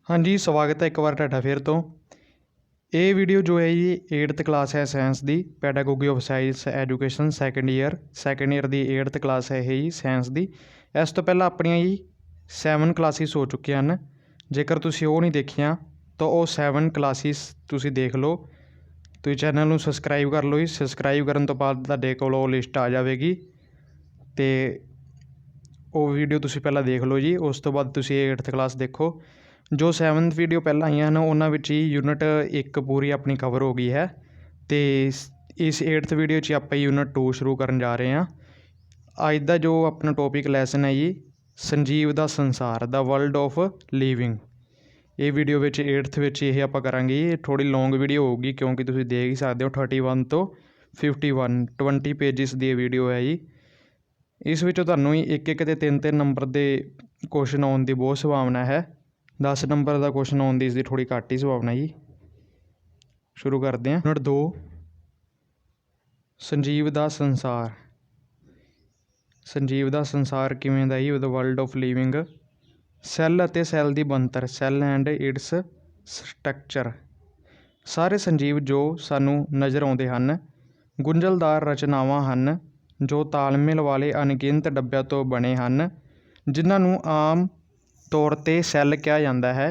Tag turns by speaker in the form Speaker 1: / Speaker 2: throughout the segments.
Speaker 1: हाँ जी, स्वागत है एक बार ਤੁਹਾਡਾ फिर तो। ये वीडियो जो है जी 8th क्लास है साइंस की pedagogy of science education second year की 8th क्लास है ये जी साइंस की। इस तो पहला अपनियां जी 7 क्लासिस हो चुकियां हैं। जेकर तुसीं वो नहीं देखियां तो वो 7 क्लासिस तुसीं देख लो। तुसीं चैनल नूं सबसक्राइब कर लो जी। सबसक्राइब करन तो बाद तुहाडे कोल वो लिस्ट आ जाएगी तो वो वीडियो तुसीं पहला देख लो जी। उस तो बाद तुसीं 8th क्लास देखो। जो 7th वीडियो पहला आईयां हैं उन्हां विच ही यूनिट 1 पूरी अपनी कवर हो गई है। तो इस 8th वीडियो च आपां यूनिट 2 शुरू करन जा रहे हैं। अज का जो अपना टॉपिक लैसन है जी संजीव दा संसार द वर्ल्ड ऑफ लिविंग। ये वीडियो 8th ये आपां करांगे। ये थोड़ी लॉन्ग वीडियो होगी क्योंकि तुसीं देख ही सकते हो 31 तो 51 20 पेजिस की वीडियो है जी। इस विचों तुहानूं एक एक ते 3 नंबर के क्वेश्चन आउण की बहुत संभावना है। 10 नंबर का क्वेश्चन आउण की इसकी थोड़ी घट ही संभावना जी। शुरू करते हैं। यूनिट 2 संजीव दा संसार। संजीव दा संसार किवें दा जी the world of living. Cell अते सैल दी बनतर सैल एंड इट्स स्ट्रक्चर। सारे संजीव जो सानू नज़र आउंदे हन गुंझलदार रचनावां हन जो तालमेल वाले अनगिनत डब्बिਆਂ ਤੋਂ बने ਹਨ जिन्हां ਨੂੰ आम तौर ते सैल कहा जाता है।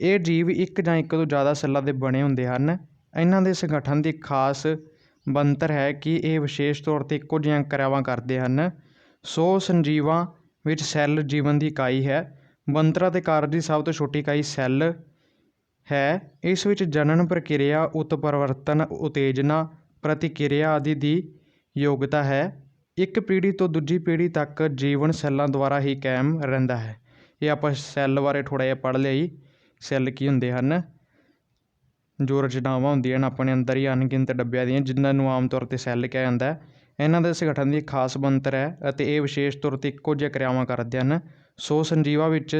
Speaker 1: ये जीव एक जां एक तो ज़्यादा सैल्लां दे बने हुंदे हन। इन्हां दे संगठन की खास बनतर है कि ये विशेष तौर पर इक्को जिहियां क्रियावां करते हैं। सो संजीवां विच सैल जीवन की इकाई है। बनतरां ते कार्य की सब तो छोटी इकाई सैल है। इस विच जनन प्रक्रिया उत्परिवर्तन उत्तेजना प्रतिक्रिया आदि की योग्यता है। एक पीढ़ी तो दूजी पीढ़ी तक जीवन सैलों द्वारा ही कायम रहिंदा है। ये आप सैल बारे थोड़ा जिहा पढ़ लिया जी। सैल की हुंदे हन जो रचनावां हुंदियां अपने अंदर ही अनगिनत डब्बिਆਂ ਦੀਆਂ जिन्हां ਨੂੰ आम तौर पर सैल कहा जाता है। इन्हां दे संगठन की खास बनतर है ਅਤੇ ਇਹ विशेष तौर पर ਇੱਕੋ ਜਿਹੀਆਂ क्रियावां करते हैं। सो संजीवां विच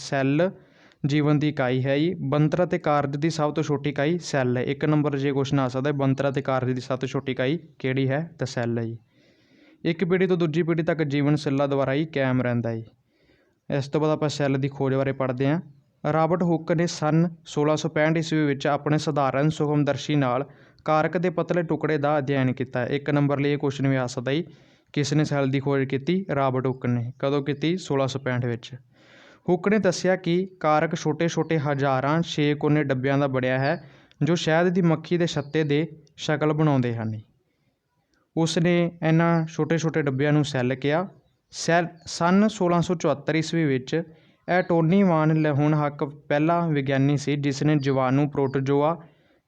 Speaker 1: सैल जीवन की इकाई है जी। बनतर ਅਤੇ कार्य की सब तो छोटी इकाई सैल है। एक नंबर जे क्वेश्चन आ सकता है बनतर ਅਤੇ कार्य की सब तो छोटी इकाई किहड़ी है तो सैल है जी। एक पीढ़ी तो दूजी पीढ़ी तक जीवन सैलों द्वारा ही कायम रहिंदा है। इस तो बाद आप सैल की खोज बारे पढ़ते हैं। रॉबर्ट हुक ने सन 1665 ईस्वी विच अपने सधारण सुखमदर्शी नाल कारक के पतले टुकड़े का अध्ययन किया। एक नंबर लिए क्वेश्चन भी आ सकता ही किसने सैल की खोज की? रॉबर्ट हुक ने। कदों की? 1665 विच। हुक ने दस्सिया कि कारक छोटे छोटे हज़ारां 6 कोने डब्बिਆਂ का बनिया है जो शहद की मक्खी के छत्ते के शक्ल बनाते हैं। उसने इन्हां छोटे छोटे डब्बिਆਂ ਨੂੰ सैल कहा। सन 1674 ईस्वी विच एटोनी वान लेहोनहक पहला विग्यानी सी जिसने जीवाणु प्रोटोजोआ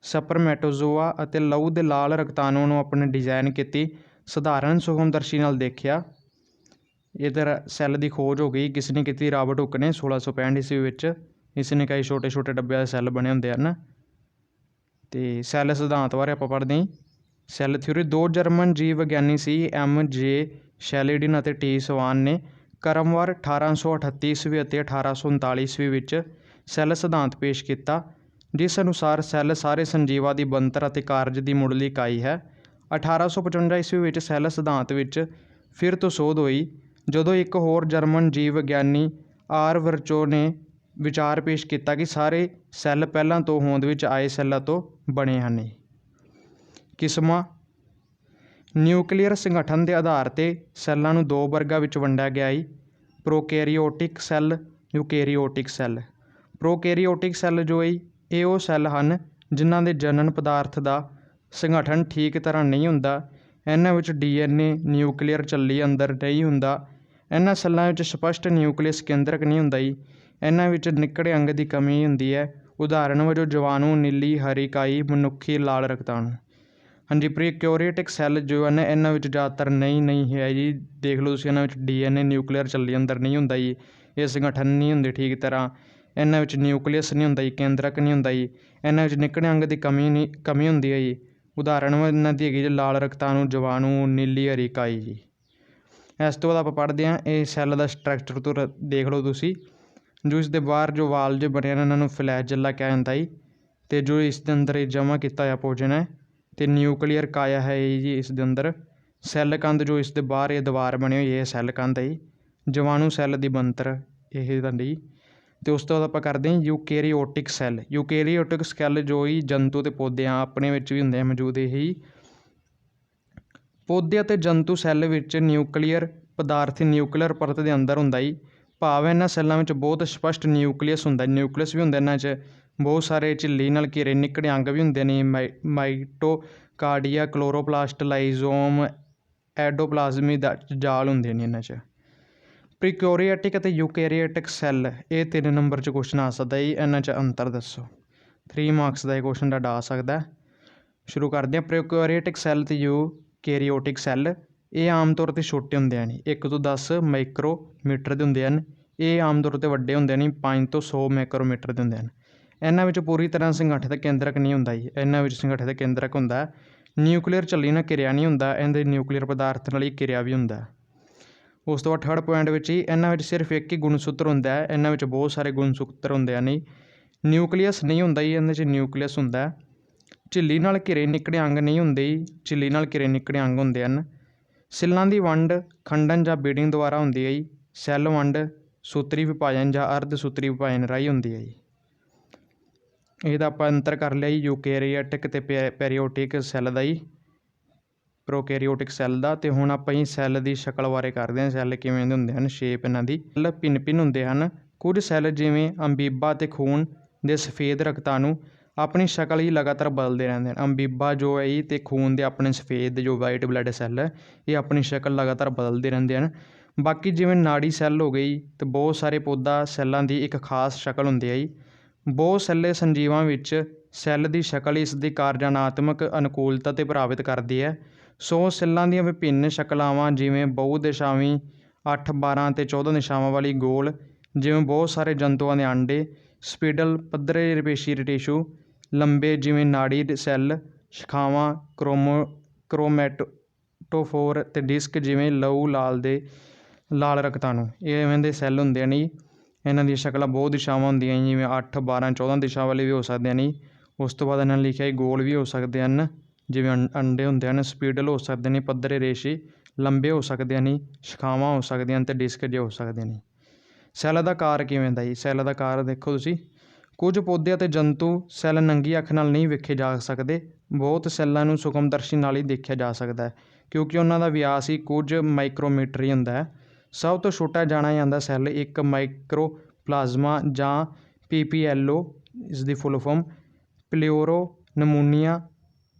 Speaker 1: सपरमैटोजोआ ਅਤੇ लहू के लाल रक्ताणुओं ਨੂੰ अपने डिजाइन की सधारण सुखमदर्शी नाल देखिया। इधर सैल की खोज हो गई। किसने की? रॉबर्ट हुक ने 1665 ईस्वी विच। इसने कई छोटे छोटे डब्बिਆਂ ਦੇ सैल बने होंगे हैं। तो सैल सिद्धांत बारे आप पढ़ते हैं। Cell theory. 2 जर्मन जीव विग्यानी सी एम जे शैलिडिन ਅਤੇ टी ਸਵਾਨ ने क्रमवार 1838 ईस्वी ਅਤੇ 1839 ईस्वी विच सैल सिद्धांत पेश किया जिस अनुसार सैल सारे संजीवां की बनतर ਅਤੇ कार्य की मुढ़ली इकाई है। 1855 ईस्वी विच सैल सिद्धांत विच फिर तो शोध हुई जदों एक होर जर्मन जीव विग्यानी आर वर्चो ने विचार पेश किया कि सारे सैल पहलां तो होंद विच आए सैलों तो बने हैं। किस्मां। न्यूक्लीयर संगठन के आधार पर सैलों को 2 वर्गां विच वंडिया गया है। Prokaryotic cell eukaryotic cell. Prokaryotic cell जो है ये वो सैल हैं जिन्हां दे जनन पदार्थ का संगठन ठीक तरह नहीं हुंदा। इन्हां विच DNA न्यूक्लीयर झिल्ली अंदर नहीं हुंदा। इन्हां सैलों विच स्पष्ट न्यूक्लियस केंद्रक नहीं हुंदा जी। इन्हां विच निकड़े अंग की कमी हुंदी है। उदाहरण वजों जीवाणु नीली हरी इकाई मनुखी लाल रक्ताणु। हाँ जी। प्रोकैरियोटिक सैल जो है इन्हां विच ज़्यादातर नहीं है जी। देख लो तुसीं इन्हां विच DNA न्यूक्लीयर झिल्ली अंदर नहीं हुंदा जी। ये संगठन नहीं हुंदे ठीक तरह। इन्हां विच न्यूक्लियस नहीं हुंदा जी केंद्रक नहीं हुंदा जी। इन्हां विच निकड़े अंग की कमी हुंदी है जी। उदाहरण इन्हां दी हैगी लाल रक्ताणु जीवाणु नीली हरी इकाई जी। इस तो बाद आप पढ़ते हैं ये सैल का स्ट्रक्चर तो देख लो तुसीं। जो इसके बाहर जो वाल जो बने इन्होंने फ्लैजला कहा जाता है। तो जो इसके अंदर जमा किया हुआ भोजन है तो न्यूक्लीयर काया है जी। इस अंदर सैल कंध जो इसके बाहर ये दीवार बनी हुई है सैल कंध है। जीवाणु सैल की बनतर यही तुहाडी तो उस तो बाद आपां करदे हां यूकैरियोटिक सैल। यूकैरियोटिक सैल जो ही जंतु ते पौधे आ अपने विच भी हुंदे आ मौजूद। ਇਹੀ ਪੌਦੇ ਅਤੇ ਜੰਤੂ ਸੈੱਲ ਵਿੱਚ ਨਿਊਕਲੀਅਰ ਪਦਾਰਥ ਨਿਊਕਲੀਅਰ ਪਰਤ ਦੇ ਅੰਦਰ ਹੁੰਦਾ ਜੀ। ਭਾਵ ਇਹਨਾਂ ਸੈੱਲਾਂ ਵਿੱਚ ਬਹੁਤ ਸਪਸ਼ਟ ਨਿਊਕਲੀਅਸ ਹੁੰਦਾ। ਨਿਊਕਲੀਅਸ ਵੀ ਹੁੰਦਾ ਇਹਨਾਂ 'ਚ, ਬਹੁਤ ਸਾਰੇ ਝਿੱਲੀ ਨਾਲ ਘਿਰੇ ਨਿੱਕੜੇ ਅੰਗ ਵੀ ਹੁੰਦੇ ਨੇ, ਮਾਈਟੋਕਾਰਡੀਆ, ਕਲੋਰੋਪਲਾਸਟ, ਲਾਈਜ਼ੋਮ, ਐਂਡੋਪਲਾਜ਼ਮੀ ਦਾ ਜਾਲ ਹੁੰਦੇ ਨੇ ਇਹਨਾਂ 'ਚ। ਪ੍ਰੋਕੈਰੀਓਟਿਕ ਅਤੇ ਯੂਕੈਰੀਓਟਿਕ ਸੈੱਲ, ਇਹ 3 ਨੰਬਰ 'ਚ ਕੁਐਸਚਨ ਆ ਸਕਦਾ ਜੀ। ਇਹਨਾਂ 'ਚ ਅੰਤਰ ਦੱਸੋ। 3 ਮਾਰਕਸ ਦਾ ਇਹ ਕੁਐਸਚਨ ਤੁਹਾਡਾ ਆ ਸਕਦਾ। ਸ਼ੁਰੂ ਕਰਦੇ ਹਾਂ। ਪ੍ਰੋਕੈਰੀਓਟਿਕ ਸੈੱਲ ਅਤੇ ਯੂਕੈਰੀਓਟਿਕ ਸੈੱਲ ਇਹ ਆਮ ਤੌਰ 'ਤੇ ਛੋਟੇ ਹੁੰਦੇ ਹਨ, 1 ਤੋਂ 10 ਮਾਈਕਰੋਮੀਟਰ ਦੇ ਹੁੰਦੇ ਹਨ। ਇਹ ਆਮ ਤੌਰ 'ਤੇ ਵੱਡੇ ਹੁੰਦੇ ਨੇ 5 ਤੋਂ 100 ਮਾਈਕਰੋਮੀਟਰ ਦੇ ਹੁੰਦੇ ਹਨ। ਇਹਨਾਂ ਵਿੱਚ ਪੂਰੀ ਤਰ੍ਹਾਂ ਸੰਗਠਿਤ ਕੇਂਦਰਕ ਨਹੀਂ ਹੁੰਦਾ ਜੀ। ਇਹਨਾਂ ਵਿੱਚ ਸੰਗਠਿਤ ਕੇਂਦਰਕ ਹੁੰਦਾ, ਨਿਊਕਲੀਅਰ ਝਿੱਲੀ ਨਾਲ ਘਿਰਿਆ ਨਹੀਂ ਹੁੰਦਾ, ਇਹਦੇ ਨਿਊਕਲੀਅਰ ਪਦਾਰਥ ਨਾਲ ਹੀ ਘਿਰਿਆ ਵੀ ਹੁੰਦਾ। ਉਸ ਤੋਂ ਬਾਅਦ 3rd ਪੁਆਇੰਟ ਵਿੱਚ ਹੀ ਇਹਨਾਂ ਵਿੱਚ ਸਿਰਫ ਇੱਕ ਹੀ ਗੁਣਸੂਤਰ ਹੁੰਦਾ ਹੈ। ਇਹਨਾਂ ਵਿੱਚ ਬਹੁਤ ਸਾਰੇ ਗੁਣਸੂਤਰ ਹੁੰਦੇ ਹਨ। ਨਿਊਕਲੀਅਸ ਨਹੀਂ ਹੁੰਦਾ ਜੀ, ਇਹਨਾਂ 'ਚ ਨਿਊਕਲੀਅਸ ਹੁੰਦਾ। ਝਿੱਲੀ ਨਾਲ ਘਿਰੇ ਨਿੱਕੜੇ ਅੰਗ ਨਹੀਂ ਹੁੰਦੇ ਜੀ, ਝਿੱਲੀ ਨਾਲ ਘਿਰੇ ਨਿੱਕੜੇ ਅੰਗ ਹੁੰਦੇ ਹਨ। ਸੈੱਲਾਂ ਦੀ ਵੰਡ ਖੰਡਨ ਜਾਂ ਬੀਡਿੰਗ ਦੁਆਰਾ ਹੁੰਦੀ ਹੈ ਜੀ। ਸੈੱਲ ਵੰਡ ਸੂਤਰੀ ਵਿਭਾਜਨ ਜਾਂ ਅਰਧ ਸੂਤਰੀ ਵਿਭਾਜਨ ਰਾਹੀਂ ਹੁੰਦੀ ਹੈ ਜੀ। ਇਹਦਾ ਆਪਾਂ ਅੰਤਰ ਕਰ ਲਿਆ ਜੀ ਯੂਕੈਰੀਓਟਿਕ ਅਤੇ ਪ੍ਰੋਕੈਰੀਓਟਿਕ ਸੈੱਲ ਦਾ ਜੀ, ਪ੍ਰੋਕੈਰੀਓਟਿਕ ਸੈੱਲ ਦਾ। ਅਤੇ ਹੁਣ ਆਪਾਂ ਜੀ ਸੈੱਲ ਦੀ ਸ਼ਕਲ ਬਾਰੇ ਕਰਦੇ ਹਾਂ। ਸੈੱਲ ਕਿਵੇਂ ਦੇ ਹੁੰਦੇ ਹਨ, ਸ਼ੇਪ ਇਹਨਾਂ ਦੀ। ਸੈੱਲ ਭਿੰਨ ਭਿੰਨ ਹੁੰਦੇ ਹਨ। ਕੁਝ ਸੈੱਲ ਜਿਵੇਂ ਅਮੀਬਾ ਅਤੇ ਖੂਨ ਦੇ ਸਫੇਦ ਰਕਤਾਣੂ ਆਪਣੀ ਸ਼ਕਲ ਹੀ ਲਗਾਤਾਰ ਬਦਲਦੇ ਰਹਿੰਦੇ ਹਨ। ਅਮੀਬਾ ਜੋ ਹੈ ਜੀ ਅਤੇ ਖੂਨ ਦੇ ਆਪਣੇ ਸਫੇਦ ਜੋ ਵਾਈਟ ਬਲੱਡ ਸੈੱਲ ਹੈ, ਇਹ ਆਪਣੀ ਸ਼ਕਲ ਲਗਾਤਾਰ ਬਦਲਦੇ ਰਹਿੰਦੇ ਹਨ। ਬਾਕੀ ਜਿਵੇਂ ਨਾੜੀ ਸੈੱਲ ਹੋ ਗਈ ਅਤੇ ਬਹੁਤ ਸਾਰੇ ਪੌਦਾ ਸੈੱਲਾਂ ਦੀ ਇੱਕ ਖਾਸ ਸ਼ਕਲ ਹੁੰਦੀ ਹੈ ਜੀ। ਬਹੁਤ ਸੈੱਲੇ ਸੰਜੀਵਾਂ ਵਿੱਚ ਸੈੱਲ ਦੀ ਸ਼ਕਲ ਇਸ ਦੀ ਕਾਰਜਾਤਮਕ ਅਨੁਕੂਲਤਾ 'ਤੇ ਪ੍ਰਭਾਵਿਤ ਕਰਦੀ ਹੈ। ਸੋ ਸੈੱਲਾਂ ਦੀਆਂ ਵਿਭਿੰਨ ਸ਼ਕਲਾਵਾਂ ਜਿਵੇਂ ਬਹੁ ਦਿਸ਼ਾਵੀ 8, 12 ਅਤੇ 14 ਦਿਸ਼ਾਵਾਂ ਵਾਲੀ ਗੋਲ, ਜਿਵੇਂ ਬਹੁਤ ਸਾਰੇ ਜੰਤੂਆਂ ਦੇ ਆਂਡੇ, ਸਪਿੰਡਲ ਪੱਧਰੇ ਪੇਸ਼ੀ ਟਿਸ਼ੂ, ਲੰਬੇ ਜਿਵੇਂ ਨਾੜੀ ਸੈੱਲ, ਸ਼ਾਖਾਵਾਂ, ਕ੍ਰੋਮੈਟੋਫੋਰ ਅਤੇ ਡਿਸਕ ਜਿਵੇਂ ਲਹੂ ਲਾਲ ਰਕਤਾਣੂ, ਇਹ ਇਵੇਂ ਦੇ ਸੈੱਲ ਹੁੰਦੇ ਨੇ। ਇਹਨਾਂ ਦੀਆਂ ਸ਼ਕਲਾਂ ਬਹੁਤ ਦਿਸ਼ਾਵਾਂ ਹੁੰਦੀਆਂ ਜਿਵੇਂ 8, 12, 14 ਦਿਸ਼ਾ ਵਾਲੇ ਵੀ ਹੋ ਸਕਦੇ ਹਨ। ਉਸ ਤੋਂ ਬਾਅਦ ਇਹਨਾਂ ਨੇ ਲਿਖਿਆ ਗੋਲ ਵੀ ਹੋ ਸਕਦੇ ਹਨ, ਜਿਵੇਂ ਅੰਡੇ ਹੁੰਦੇ ਹਨ। ਸਪਿੰਡਲ ਹੋ ਸਕਦੇ ਨੇ, ਪੱਧਰੇ ਰੇਸ਼ੇ, ਲੰਬੇ ਹੋ ਸਕਦੇ ਹਨ, ਸ਼ਾਖਾਵਾਂ ਹੋ ਸਕਦੀਆਂ ਹਨ ਅਤੇ ਡਿਸਕ ਜਿਹੇ ਹੋ ਸਕਦੇ ਨੇ। ਸੈੱਲ ਦਾ ਆਕਾਰ ਕਿਵੇਂ ਦਾ ਜੀ। ਸੈੱਲ ਦਾ ਆਕਾਰ ਦੇਖੋ ਤੁਸੀਂ। ਕੁਝ ਪੌਦੇ ਅਤੇ ਜੰਤੂ ਸੈੱਲ ਨੰਗੀ ਅੱਖ ਨਾਲ ਨਹੀਂ ਵੇਖੇ ਜਾ ਸਕਦੇ। ਬਹੁਤ ਸੈੱਲਾਂ ਨੂੰ ਸੂਖਮਦਰਸ਼ੀ ਨਾਲ ਹੀ ਦੇਖਿਆ ਜਾ ਸਕਦਾ ਹੈ, ਕਿਉਂਕਿ ਉਹਨਾਂ ਦਾ ਵਿਆਸ ਹੀ ਕੁਝ ਮਾਈਕਰੋਮੀਟਰ ਹੀ ਹੁੰਦਾ ਹੈ। ਸਭ ਤੋਂ ਛੋਟਾ ਜਾਣਿਆ ਜਾਂਦਾ ਸੈੱਲ ਇੱਕ ਮਾਈਕਰੋਪਲਾਜ਼ਮਾ ਜਾਂ PPLO, ਇਸ ਦੀ ਫੁੱਲ ਫਾਰਮ ਪਲਿਊਰੋ ਨਮੂਨੀਆ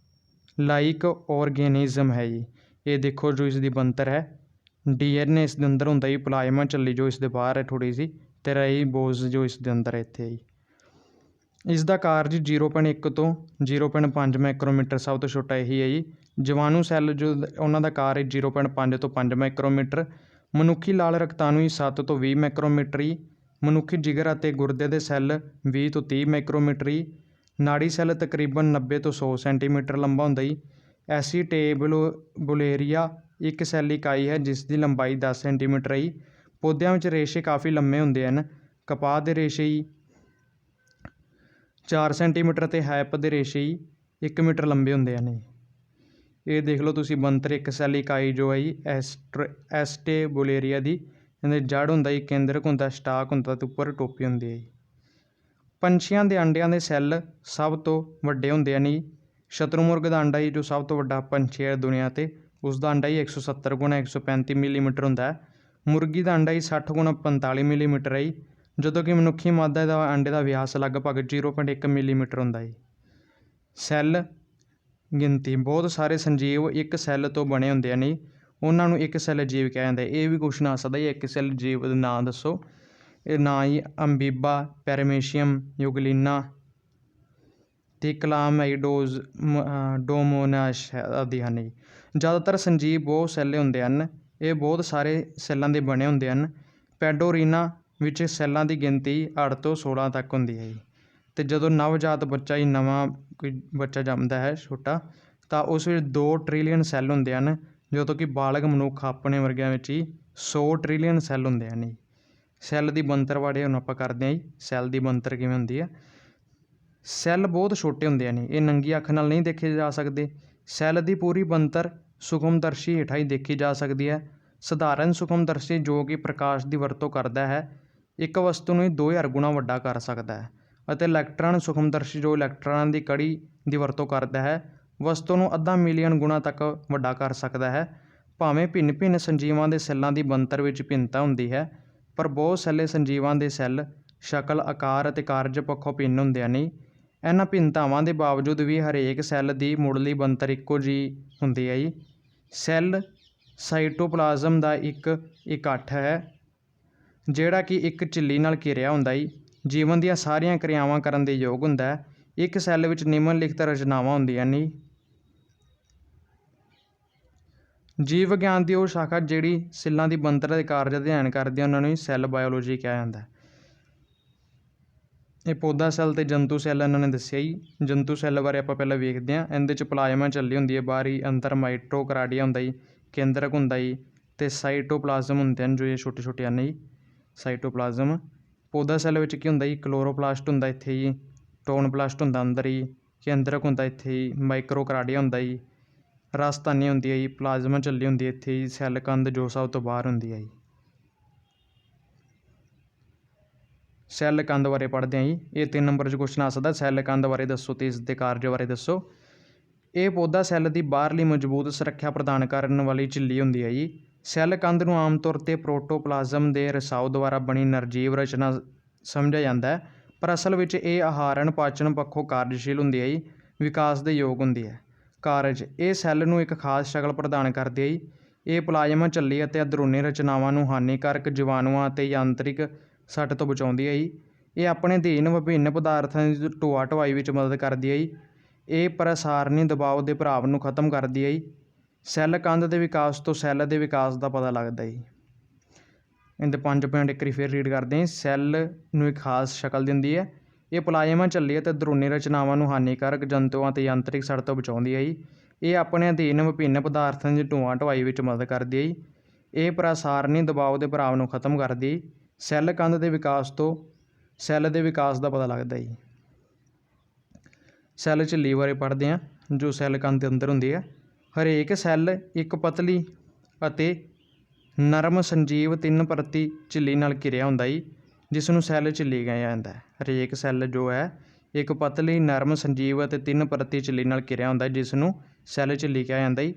Speaker 1: ਲਾਈਕ ਔਰਗੇਨਿਜ਼ਮ ਹੈ ਜੀ। ਇਹ ਦੇਖੋ ਜੋ ਇਸ ਦੀ ਬਣਤਰ ਹੈ। DNA ਇਸ ਦੇ ਅੰਦਰ ਹੁੰਦਾ ਜੀ, ਪਲਾਜ਼ਮਾ ਝਿੱਲੀ ਜੋ ਇਸ ਦੇ ਬਾਹਰ ਹੈ ਥੋੜ੍ਹੀ ਜਿਹੀ, ਅਤੇ ਰਾਈਬੋਜ਼ ਜੋ ਇਸ ਦੇ ਅੰਦਰ ਹੈ ਇੱਥੇ ਜੀ। ਇਸ ਦਾ ਆਕਾਰ ਜੀ 0.1 ਤੋਂ 0.5 ਮਾਈਕਰੋਮੀਟਰ, ਸਭ ਤੋਂ ਛੋਟਾ ਇਹੀ ਹੈ ਜੀ। ਜੀਵਾਣੂ ਸੈੱਲ ਜੋ ਉਹਨਾਂ ਦਾ ਆਕਾਰ ਹੈ 0.5 ਤੋਂ 5 ਮਾਈਕਰੋਮੀਟਰ। ਮਨੁੱਖੀ ਲਾਲ ਰਕਤਾਣੂ ਹੀ 7 ਤੋਂ 20 ਮਾਈਕਰੋਮੀਟਰ ਹੀ। ਮਨੁੱਖੀ ਜਿਗਰ ਅਤੇ ਗੁਰਦੇ ਦੇ ਸੈੱਲ 20 ਤੋਂ 30 ਮਾਈਕਰੋਮੀਟਰ ਹੀ। ਨਾੜੀ ਸੈੱਲ ਤਕਰੀਬਨ 90 ਤੋਂ 100 ਸੈਂਟੀਮੀਟਰ ਲੰਬਾ ਹੁੰਦਾ ਜੀ। ਐਸੀਟੇਬੁਲੇਰੀਆ ਇੱਕ ਸੈੱਲ ਇਕਾਈ ਹੈ ਜਿਸ ਦੀ ਲੰਬਾਈ 10 ਸੈਂਟੀਮੀਟਰ ਹੈ ਜੀ। ਪੌਦਿਆਂ ਵਿੱਚ ਰੇਸ਼ੇ ਕਾਫੀ ਲੰਮੇ ਹੁੰਦੇ ਹਨ। ਕਪਾਹ ਦੇ ਰੇਸ਼ੇ ਹੀ 4 ਸੈਂਟੀਮੀਟਰ ਅਤੇ ਹੈਪ ਦੇ ਰੇਸ਼ੇ ਹੀ 1 ਮੀਟਰ ਲੰਬੇ ਹੁੰਦੇ ਹਨ। ਇਹ ਦੇਖ ਲਓ ਤੁਸੀਂ ਬਣਤਰ। ਇੱਕ ਸੈੱਲ ਇਕਾਈ ਜੋ ਹੈ ਜੀ ਐਸਟੇਬੁਲੇਰੀਆ ਦੀ, ਇਹਦੇ ਜੜ ਹੁੰਦਾ ਜੀ, ਕੇਂਦਰਕ ਹੁੰਦਾ, ਸਟਾਕ ਹੁੰਦਾ ਅਤੇ ਉੱਪਰ ਟੋਪੀ ਹੁੰਦੀ ਹੈ ਜੀ। ਪੰਛੀਆਂ ਦੇ ਅੰਡਿਆਂ ਦੇ ਸੈੱਲ ਸਭ ਤੋਂ ਵੱਡੇ ਹੁੰਦੇ ਹਨ ਜੀ। ਸ਼ਤਰੂਮੁਰਗ ਦਾ ਅੰਡਾ ਜੀ ਜੋ ਸਭ ਤੋਂ ਵੱਡਾ ਪੰਛੀ ਹੈ ਦੁਨੀਆ 'ਤੇ, ਉਸ ਦਾ ਅੰਡਾ ਹੀ 170 ਗੁਣਾ 135 ਮਿਲੀਮੀਟਰ ਹੁੰਦਾ ਹੈ। ਮੁਰਗੀ ਦਾ ਅੰਡਾ ਹੀ 60 ਗੁਣਾ 45 ਮਿਲੀਮੀਟਰ ਹੈ ਜੀ, ਜਦੋਂ ਕਿ ਮਨੁੱਖੀ ਮਾਦਾ ਦਾ ਅੰਡੇ ਦਾ ਵਿਆਸ ਲਗਭਗ 0.1 ਮਿਲੀਮੀਟਰ ਹੁੰਦਾ ਹੈ। ਸੈੱਲ ਗਿਣਤੀ। ਬਹੁਤ ਸਾਰੇ ਸੰਜੀਵ ਇੱਕ ਸੈੱਲ ਤੋਂ ਬਣੇ ਹੁੰਦੇ ਹਨ ਜੀ, ਉਹਨਾਂ ਨੂੰ ਇੱਕ ਸੈੱਲ ਜੀਵ ਕਿਹਾ ਜਾਂਦਾ ਹੈ। ਇਹ ਵੀ ਕੁਛ ਆ ਸਕਦਾ ਜੀ, ਇੱਕ ਸੈੱਲ ਜੀਵ ਦੇ ਨਾਂ ਦੱਸੋ। ਇਹ ਨਾਂ ਜੀ ਅਮੀਬਾ, ਪੈਰਾਮੀਸ਼ੀਅਮ, ਯੂਗਲੀਨਾ ਅਤੇ ਕਲਾਮਾਈਡੋਜ਼, ਡੋਮੋਨਾਸ ਆਦਿ ਹਨ ਜੀ। ਜ਼ਿਆਦਾਤਰ ਸੰਜੀਵ ਬਹੁਤ ਸੈੱਲੇ ਹੁੰਦੇ ਹਨ। ਇਹ ਬਹੁਤ ਸਾਰੇ ਸੈੱਲਾਂ ਦੇ ਬਣੇ ਹੁੰਦੇ ਹਨ। ਪੈਡੋਰੀਨਾ ਵਿੱਚ ਸੈੱਲਾਂ ਦੀ ਗਿਣਤੀ 8 ਤੋਂ 16 ਤੱਕ ਹੁੰਦੀ ਹੈ ਜੀ। ਅਤੇ ਜਦੋਂ ਨਵਜਾਤ ਬੱਚਾ ਹੀ ਨਵਾਂ ਕੋਈ ਬੱਚਾ ਜੰਮਦਾ ਹੈ ਛੋਟਾ, ਤਾਂ ਉਸ ਵਿੱਚ 2 ਟ੍ਰਿਲੀਅਨ ਸੈੱਲ ਹੁੰਦੇ ਹਨ, ਜਦੋਂ ਕਿ ਬਾਲਗ ਮਨੁੱਖ ਆਪਣੇ ਵਰਗਿਆਂ ਵਿੱਚ ਹੀ 100 ਟ੍ਰਿਲੀਅਨ ਸੈੱਲ ਹੁੰਦੇ ਹਨ ਜੀ। ਸੈੱਲ ਦੀ ਬਣਤਰ ਬਾਰੇ ਹੁਣ ਆਪਾਂ ਕਰਦੇ ਹਾਂ ਜੀ। ਸੈੱਲ ਦੀ ਬਣਤਰ ਕਿਵੇਂ ਹੁੰਦੀ ਹੈ। ਸੈੱਲ ਬਹੁਤ ਛੋਟੇ ਹੁੰਦੇ ਹਨ, ਇਹ ਨੰਗੀ ਅੱਖ ਨਾਲ ਨਹੀਂ ਦੇਖੇ ਜਾ ਸਕਦੇ। ਸੈੱਲ ਦੀ ਪੂਰੀ ਬਣਤਰ ਸੂਖਮਦਰਸ਼ੀ ਹੇਠਾਂ ਹੀ ਦੇਖੀ ਜਾ ਸਕਦੀ ਹੈ। ਸਧਾਰਨ ਸੂਖਮਦਰਸ਼ੀ ਜੋ ਕਿ ਪ੍ਰਕਾਸ਼ ਦੀ ਵਰਤੋਂ ਕਰਦਾ ਹੈ, ਇੱਕ ਵਸਤੂ ਨੂੰ 2000 ਗੁਣਾ ਵੱਡਾ ਕਰ ਸਕਦਾ ਹੈ। ਅਤੇ ਇਲੈਕਟ੍ਰਾਨ ਸੂਖਮਦਰਸ਼ੀ ਜੋ ਇਲੈਕਟ੍ਰਾਨਾਂ ਦੀ ਕੜੀ ਦੀ ਵਰਤੋਂ ਕਰਦਾ ਹੈ ਵਸਤੂ ਨੂੰ ਅੱਧਾ ਮਿਲੀਅਨ ਗੁਣਾ ਤੱਕ ਵੱਡਾ ਕਰ ਸਕਦਾ ਹੈ। ਭਾਵੇਂ ਭਿੰਨ ਭਿੰਨ ਸੰਜੀਵਾਂ ਦੇ ਸੈੱਲਾਂ ਦੀ ਬਣਤਰ ਵਿੱਚ ਭਿੰਨਤਾ ਹੁੰਦੀ ਹੈ, ਪਰ ਬਹੁਤ ਸੈੱਲੇ ਸੰਜੀਵਾਂ ਦੇ ਸੈੱਲ ਸ਼ਕਲ, ਆਕਾਰ ਅਤੇ ਕਾਰਜ ਪੱਖੋਂ ਭਿੰਨ ਹੁੰਦੇ ਹਨ। ਇਹਨਾਂ ਭਿੰਨਤਾਵਾਂ ਦੇ ਬਾਵਜੂਦ ਵੀ ਹਰੇਕ ਸੈੱਲ ਦੀ ਮੁੱਢਲੀ ਬਣਤਰ ਇੱਕੋ ਜਿਹੀ ਹੁੰਦੀ ਹੈ। ਸੈੱਲ ਸਾਈਟੋਪਲਾਜ਼ਮ ਦਾ ਇੱਕ ਇਕੱਠ ਹੈ ਜਿਹੜਾ ਕਿ ਇੱਕ ਝਿੱਲੀ ਨਾਲ ਘਿਰਿਆ ਹੁੰਦਾ ਹੈ। ਜੀਵਨ ਦੀਆਂ ਸਾਰੀਆਂ ਕਿਰਿਆਵਾਂ ਕਰਨ ਦੇ ਯੋਗ ਹੁੰਦਾ ਹੈ। ਇੱਕ ਸੈੱਲ ਵਿੱਚ ਨਿਮਨਲਿਖਤ ਰਚਨਾਵਾਂ ਹੁੰਦੀਆਂ ਨੇ। ਜੀਵ ਵਿਗਿਆਨ ਦੀ ਉਹ ਸ਼ਾਖਾ ਜਿਹੜੀ ਸੈੱਲਾਂ ਦੀ ਬਣਤਰ ਅਤੇ ਕਾਰਜ ਦਾ ਅਧਿਐਨ ਕਰਦੀ ਹੈ ਉਹਨਾਂ ਨੂੰ ਸੈੱਲ ਬਾਇਓਲੋਜੀ ਕਿਹਾ ਜਾਂਦਾ ਹੈ। ਇਹ ਪੌਦਾ ਸੈੱਲ ਅਤੇ ਜੰਤੂ ਸੈੱਲ ਇਹਨਾਂ ਨੇ ਦੱਸਿਆ ਹੀ। ਜੰਤੂ ਸੈੱਲ ਬਾਰੇ ਆਪਾਂ ਪਹਿਲਾਂ ਵੇਖਦੇ ਹਾਂ। ਇਹਦੇ 'ਚ ਪਲਾਜ਼ਮਾ ਝੱਲੀ ਹੁੰਦੀ ਹੈ, ਬਾਹਰੀ ਅੰਦਰ ਮਾਈਟੋਕਾਂਡਰੀਆ ਹੁੰਦਾ ਜੀ, ਕੇਂਦਰਕ ਹੁੰਦਾ ਜੀ, ਅਤੇ ਸਾਈਟੋਪਲਾਜ਼ਮ ਹੁੰਦੇ ਹਨ ਜੋ ਇਹ ਛੋਟੇ ਛੋਟੇ ਹਨ ਜੀ, ਸਾਈਟੋਪਲਾਜ਼ਮ। ਪੌਦਾ ਸੈੱਲ ਵਿੱਚ ਕੀ ਹੁੰਦਾ ਜੀ, ਕਲੋਰੋਪਲਾਸਟ ਹੁੰਦਾ ਇੱਥੇ ਜੀ, ਟੋਨਪਲਾਸਟ ਹੁੰਦਾ ਅੰਦਰ ਹੀ, ਕੇਂਦਰਕ ਹੁੰਦਾ ਇੱਥੇ ਜੀ, ਮਾਈਕਰੋਕਾਂਡਰੀਆ ਹੁੰਦਾ ਜੀ, ਰਾਜਧਾਨੀ ਹੁੰਦੀ ਹੈ ਜੀ, ਪਲਾਜ਼ਮਾ ਝੱਲੀ ਹੁੰਦੀ ਹੈ ਇੱਥੇ ਜੀ, ਸੈੱਲ ਕੰਧ ਜੋ ਸਭ ਤੋਂ ਬਾਹਰ ਹੁੰਦੀ ਹੈ ਜੀ। ਸੈੱਲ ਕੰਧ ਬਾਰੇ ਪੜ੍ਹਦੇ ਹਾਂ ਜੀ। ਇਹ 3 ਨੰਬਰ 'ਚ ਕੁਐਸਚਨ ਆ ਸਕਦਾ, ਸੈੱਲ ਕੰਧ ਬਾਰੇ ਦੱਸੋ ਅਤੇ ਇਸ ਦੇ ਕਾਰਜ ਬਾਰੇ ਦੱਸੋ। ਇਹ ਪੌਦਾ ਸੈੱਲ ਦੀ ਬਾਹਰਲੀ ਮਜ਼ਬੂਤ ਸੁਰੱਖਿਆ ਪ੍ਰਦਾਨ ਕਰਨ ਵਾਲੀ ਝਿੱਲੀ ਹੁੰਦੀ ਹੈ ਜੀ। ਸੈੱਲ ਕੰਧ ਨੂੰ ਆਮ ਤੌਰ 'ਤੇ ਪ੍ਰੋਟੋਪਲਾਜ਼ਮ ਦੇ ਰਿਸਾਓ ਦੁਆਰਾ ਬਣੀ ਨਿਰਜੀਵ ਰਚਨਾ ਸਮਝਿਆ ਜਾਂਦਾ ਹੈ, ਪਰ ਅਸਲ ਵਿੱਚ ਇਹ ਆਹਾਰਨ ਪਾਚਨ ਪੱਖੋਂ ਕਾਰਜਸ਼ੀਲ ਹੁੰਦੀ ਹੈ ਜੀ, ਵਿਕਾਸ ਦੇ ਯੋਗ ਹੁੰਦੀ ਹੈ। ਕਾਰਜ: ਇਹ ਸੈੱਲ ਨੂੰ ਇੱਕ ਖਾਸ ਸ਼ਕਲ ਪ੍ਰਦਾਨ ਕਰਦੀ ਹੈ ਜੀ। ਇਹ ਪਲਾਜ਼ਮਾ ਝੱਲੀ ਅਤੇ ਅੰਦਰੂਨੀ ਰਚਨਾਵਾਂ ਨੂੰ ਹਾਨੀਕਾਰਕ ਜੀਵਾਣੂਆਂ ਅਤੇ ਯਾਂਤਰਿਕ ਸੱਟ ਤੋਂ ਬਚਾਉਂਦੀ ਹੈ ਜੀ। ਇਹ ਆਪਣੇ ਅਧੀਨ ਵਿਭਿੰਨ ਪਦਾਰਥਾਂ ਦੀ ਢੋਆ ਢੁਆਈ ਵਿੱਚ ਮਦਦ ਕਰਦੀ ਹੈ ਜੀ। ਇਹ ਪ੍ਰਸਾਰਣੀ ਦਬਾਅ ਦੇ ਪ੍ਰਭਾਵ ਨੂੰ ਖਤਮ ਕਰਦੀ ਹੈ ਜੀ। ਸੈੱਲ ਕੰਧ ਦੇ ਵਿਕਾਸ ਤੋਂ ਸੈੱਲ ਦੇ ਵਿਕਾਸ ਦਾ ਪਤਾ ਲੱਗਦਾ ਜੀ। ਇਹਦੇ 5 ਪੁਆਇੰਟ ਇੱਕ ਵਾਰੀ ਫਿਰ ਰੀਡ ਕਰਦੇ ਹਾਂ। ਸੈੱਲ ਨੂੰ ਇੱਕ ਖਾਸ ਸ਼ਕਲ ਦਿੰਦੀ ਹੈ। ਇਹ ਪਲਾਜ਼ਮਾ ਝੱਲੀ ਅਤੇ ਅੰਦਰੂਨੀ ਰਚਨਾਵਾਂ ਨੂੰ ਹਾਨੀਕਾਰਕ ਜੰਤੂਆਂ ਅਤੇ ਯਾਂਤਰਿਕ ਸੱਟ ਤੋਂ ਬਚਾਉਂਦੀ ਹੈ ਜੀ। ਇਹ ਆਪਣੇ ਅਧੀਨ ਵਿਭਿੰਨ ਪਦਾਰਥਾਂ ਦੀ ਢੋਆ ਢੁਆਈ ਵਿੱਚ ਮਦਦ ਕਰਦੀ ਹੈ ਜੀ। ਇਹ ਪ੍ਰਸਾਰਣੀ ਦਬਾਅ ਦੇ ਪ੍ਰਭਾਵ ਨੂੰ ਖਤਮ ਕਰਦੀ ਹੈ। ਸੈੱਲ ਕੰਧ ਦੇ ਵਿਕਾਸ ਤੋਂ ਸੈੱਲ ਦੇ ਵਿਕਾਸ ਦਾ ਪਤਾ ਲੱਗਦਾ ਜੀ। ਸੈੱਲ ਝਿੱਲੀ ਬਾਰੇ ਪੜ੍ਹਦੇ ਹਾਂ ਜੋ ਸੈੱਲ ਕੰਧ ਦੇ ਅੰਦਰ ਹੁੰਦੀ ਹੈ। ਹਰੇਕ ਸੈੱਲ ਇੱਕ ਪਤਲੀ ਅਤੇ ਨਰਮ ਸੰਜੀਵ 3 ਪਰਤੀ ਝਿੱਲੀ ਨਾਲ ਘਿਰਿਆ ਹੁੰਦਾ ਜੀ, ਜਿਸ ਨੂੰ ਸੈੱਲ ਝਿੱਲੀ ਕਿਹਾ ਜਾਂਦਾ ਹੈ। ਹਰੇਕ ਸੈੱਲ ਜੋ ਹੈ ਇੱਕ ਪਤਲੀ, ਨਰਮ, ਸੰਜੀਵ ਅਤੇ 3 ਪਰਤੀ ਝਿੱਲੀ ਨਾਲ ਘਿਰਿਆ ਹੁੰਦਾ ਜਿਸ ਨੂੰ ਸੈੱਲ ਝਿੱਲੀ ਕਿਹਾ ਜਾਂਦਾ ਜੀ।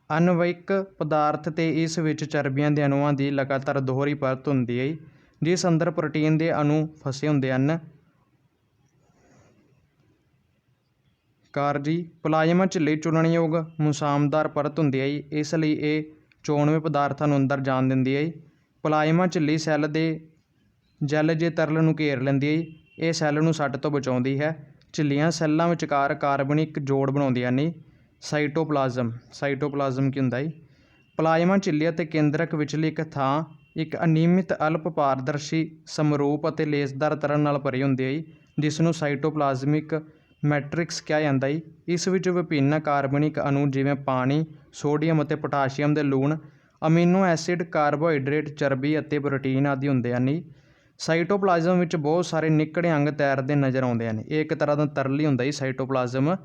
Speaker 1: ਅਣਵਿਕ ਪਦਾਰਥ ਅਤੇ ਇਸ ਵਿੱਚ ਚਰਬੀਆਂ ਦੇ ਅਣੂਆਂ ਦੀ ਲਗਾਤਾਰ ਦੋਹਰੀ ਪਰਤ ਹੁੰਦੀ ਹੈ ਜਿਸ ਅੰਦਰ ਪ੍ਰੋਟੀਨ ਦੇ ਅਣੂ ਫਸੇ ਹੁੰਦੇ ਹਨ। ਕਾਰਜੀ: ਪਲਾਜ਼ਮਾ ਝਿੱਲੀ ਚੁਣਨਯੋਗ ਮੁਸਾਮਦਾਰ ਪਰਤ ਹੁੰਦੀ ਹੈ ਜੀ, ਇਸ ਲਈ ਇਹ ਚੋਣਵੇਂ ਪਦਾਰਥਾਂ ਨੂੰ ਅੰਦਰ ਜਾਣ ਦਿੰਦੀ ਹੈ ਜੀ। ਪਲਾਜ਼ਮਾ ਝਿੱਲੀ ਸੈੱਲ ਦੇ ਜੈਲ ਜੇ ਤਰਲ ਨੂੰ ਘੇਰ ਲੈਂਦੀ ਹੈ ਜੀ। ਇਹ ਸੈੱਲ ਨੂੰ ਸੱਟ ਤੋਂ ਬਚਾਉਂਦੀ ਹੈ। ਝਿੱਲੀਆਂ ਸੈੱਲਾਂ ਵਿਚਕਾਰ ਕਾਰਬਨਿਕ ਜੋੜ ਬਣਾਉਂਦੀਆਂ ਨੇ। ਸਾਈਟੋਪਲਾਜ਼ਮ ਕੀ ਹੁੰਦਾ ਜੀ? ਪਲਾਜ਼ਮਾ ਝਿੱਲੀ ਅਤੇ ਕੇਂਦਰਕ ਵਿਚਲੀ ਇੱਕ ਥਾਂ ਇੱਕ ਅਨਿਯਮਿਤ ਅਲਪ ਪਾਰਦਰਸ਼ੀ ਸਮਰੂਪ ਅਤੇ ਲੇਸਦਾਰ ਤਰਲ ਨਾਲ ਭਰੀ ਹੁੰਦੀ ਹੈ ਜਿਸ ਨੂੰ ਸਾਈਟੋਪਲਾਜ਼ਮਿਕ ਮੈਟ੍ਰਿਕਸ ਕਿਹਾ ਜਾਂਦਾ ਹੈ। ਇਸ ਵਿੱਚ ਵਿਭਿੰਨ ਕਾਰਬਨਿਕ ਅਣੂ ਜਿਵੇਂ ਪਾਣੀ, ਸੋਡੀਅਮ ਅਤੇ ਪੋਟਾਸ਼ੀਅਮ ਦੇ ਲੂਣ, ਅਮੀਨੋ ਐਸਿਡ, ਕਾਰਬੋਹਾਈਡਰੇਟ, ਚਰਬੀ ਅਤੇ ਪ੍ਰੋਟੀਨ ਆਦਿ ਹੁੰਦੇ ਹਨ। ਸਾਈਟੋਪਲਾਜ਼ਮ ਵਿੱਚ ਬਹੁਤ ਸਾਰੇ ਨਿੱਕੜੇ ਅੰਗ ਤੈਰਦੇ ਨਜ਼ਰ ਆਉਂਦੇ ਹਨ। ਇਹ ਇੱਕ ਤਰ੍ਹਾਂ ਦਾ ਤਰਲ ਹੀ ਹੁੰਦਾ ਜੀ ਸਾਈਟੋਪਲਾਜ਼ਮ,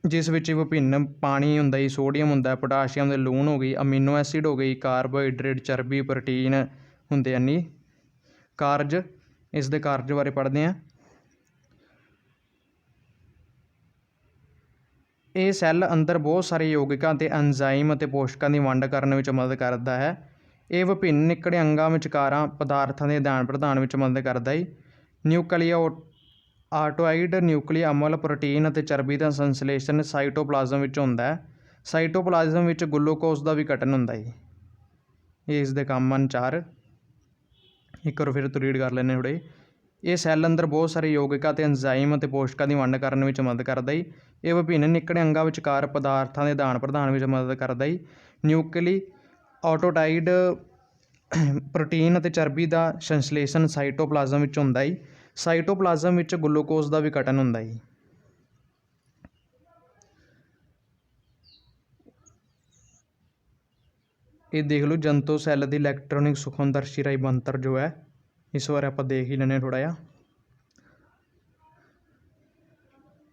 Speaker 1: ਜਿਸ ਵਿੱਚ ਵਿਭਿੰਨ ਪਾਣੀ ਹੁੰਦਾ ਜੀ, ਸੋਡੀਅਮ ਹੁੰਦਾ, ਪੋਟਾਸ਼ੀਅਮ ਦੇ ਲੂਣ ਹੋ ਗਈ, ਅਮੀਨੋ ਐਸਿਡ ਹੋ ਗਈ, ਕਾਰਬੋਹਾਈਡਰੇਟ, ਚਰਬੀ, ਪ੍ਰੋਟੀਨ ਹੁੰਦੇ ਹਨ। ਕਾਰਜ: ਇਸ ਦੇ ਕਾਰਜ ਬਾਰੇ ਪੜ੍ਹਦੇ ਹਾਂ। ਇਹ ਸੈੱਲ ਅੰਦਰ ਬਹੁਤ ਸਾਰੇ ਯੌਗਿਕਾਂ ਅਤੇ ਐਂਜ਼ਾਈਮ ਅਤੇ ਪੋਸ਼ਕਾਂ ਦੀ ਵੰਡ ਕਰਨ ਵਿੱਚ ਮਦਦ ਕਰਦਾ ਹੈ। ਇਹ ਵਿਭਿੰਨ ਨਿੱਕੜੇ ਅੰਗਾਂ ਵਿਚਕਾਰਾਂ ਪਦਾਰਥਾਂ ਦੇ ਆਦਾਨ ਪ੍ਰਦਾਨ ਵਿੱਚ ਮਦਦ ਕਰਦਾ ਹੈ। ਨਿਊਕਲੀਆਟਾਇਡ ਨਿਊਕਲੀ ਅਮਲ, ਪ੍ਰੋਟੀਨ ਅਤੇ ਚਰਬੀ ਦਾ ਸੰਸ਼ਲੇਸ਼ਣ ਸਾਈਟੋਪਲਾਜ਼ਮ ਵਿੱਚ ਹੁੰਦਾ ਹੈ। ਸਾਈਟੋਪਲਾਜ਼ਮ ਵਿੱਚ ਗਲੂਕੋਜ਼ ਦਾ ਵਿਘਟਨ ਹੁੰਦਾ ਹੈ। ਇਹ ਇਸ ਦੇ ਕੰਮ ਹਨ 4। ਇੱਕ ਵਾਰ ਫਿਰ ਤੋਂ ਰੀਡ ਕਰ ਲੈਂਦੇ ਥੋੜ੍ਹੇ। ਇਹ ਸੈੱਲ ਅੰਦਰ ਬਹੁਤ ਸਾਰੇ ਯੌਗਿਕਾਂ ਅਤੇ ਐਂਜ਼ਾਈਮ ਅਤੇ ਪੋਸ਼ਕਾਂ ਦੀ ਵੰਡ ਕਰਨ ਵਿੱਚ ਮਦਦ ਕਰਦਾ ਹੈ। ਇਹ ਵਿਭਿੰਨ ਨਿੱਕੜੇ ਅੰਗਾਂ ਵਿਚਕਾਰ ਪਦਾਰਥਾਂ ਦੇ ਆਦਾਨ ਪ੍ਰਦਾਨ ਵਿੱਚ ਮਦਦ ਕਰਦਾ ਹੈ। ਨਿਊਕਲੀਆਟਾਇਡ ਪ੍ਰੋਟੀਨ ਅਤੇ ਚਰਬੀ ਦਾ ਸੰਸ਼ਲੇਸ਼ਣ ਸਾਈਟੋਪਲਾਜ਼ਮ ਵਿੱਚ ਹੁੰਦਾ ਹੈ। ਸਾਈਟੋਪਲਾਜ਼ਮ ਵਿੱਚ ਗਲੂਕੋਜ਼ ਦਾ ਵਿਘਟਨ ਹੁੰਦਾ ਹੈ। ਇਹ ਦੇਖ ਲਓ ਜੰਤੂ ਸੈੱਲ ਦੀ ਇਲੈਕਟ੍ਰੋਨਿਕ ਸੂਖਮਦਰਸ਼ੀ ਰਾਹੀਂ ਬਣਤਰ ਜੋ ਹੈ, ਇਸ ਬਾਰੇ ਆਪਾਂ ਦੇਖ ਹੀ ਲੈਂਦੇ ਥੋੜ੍ਹਾ ਜਿਹਾ।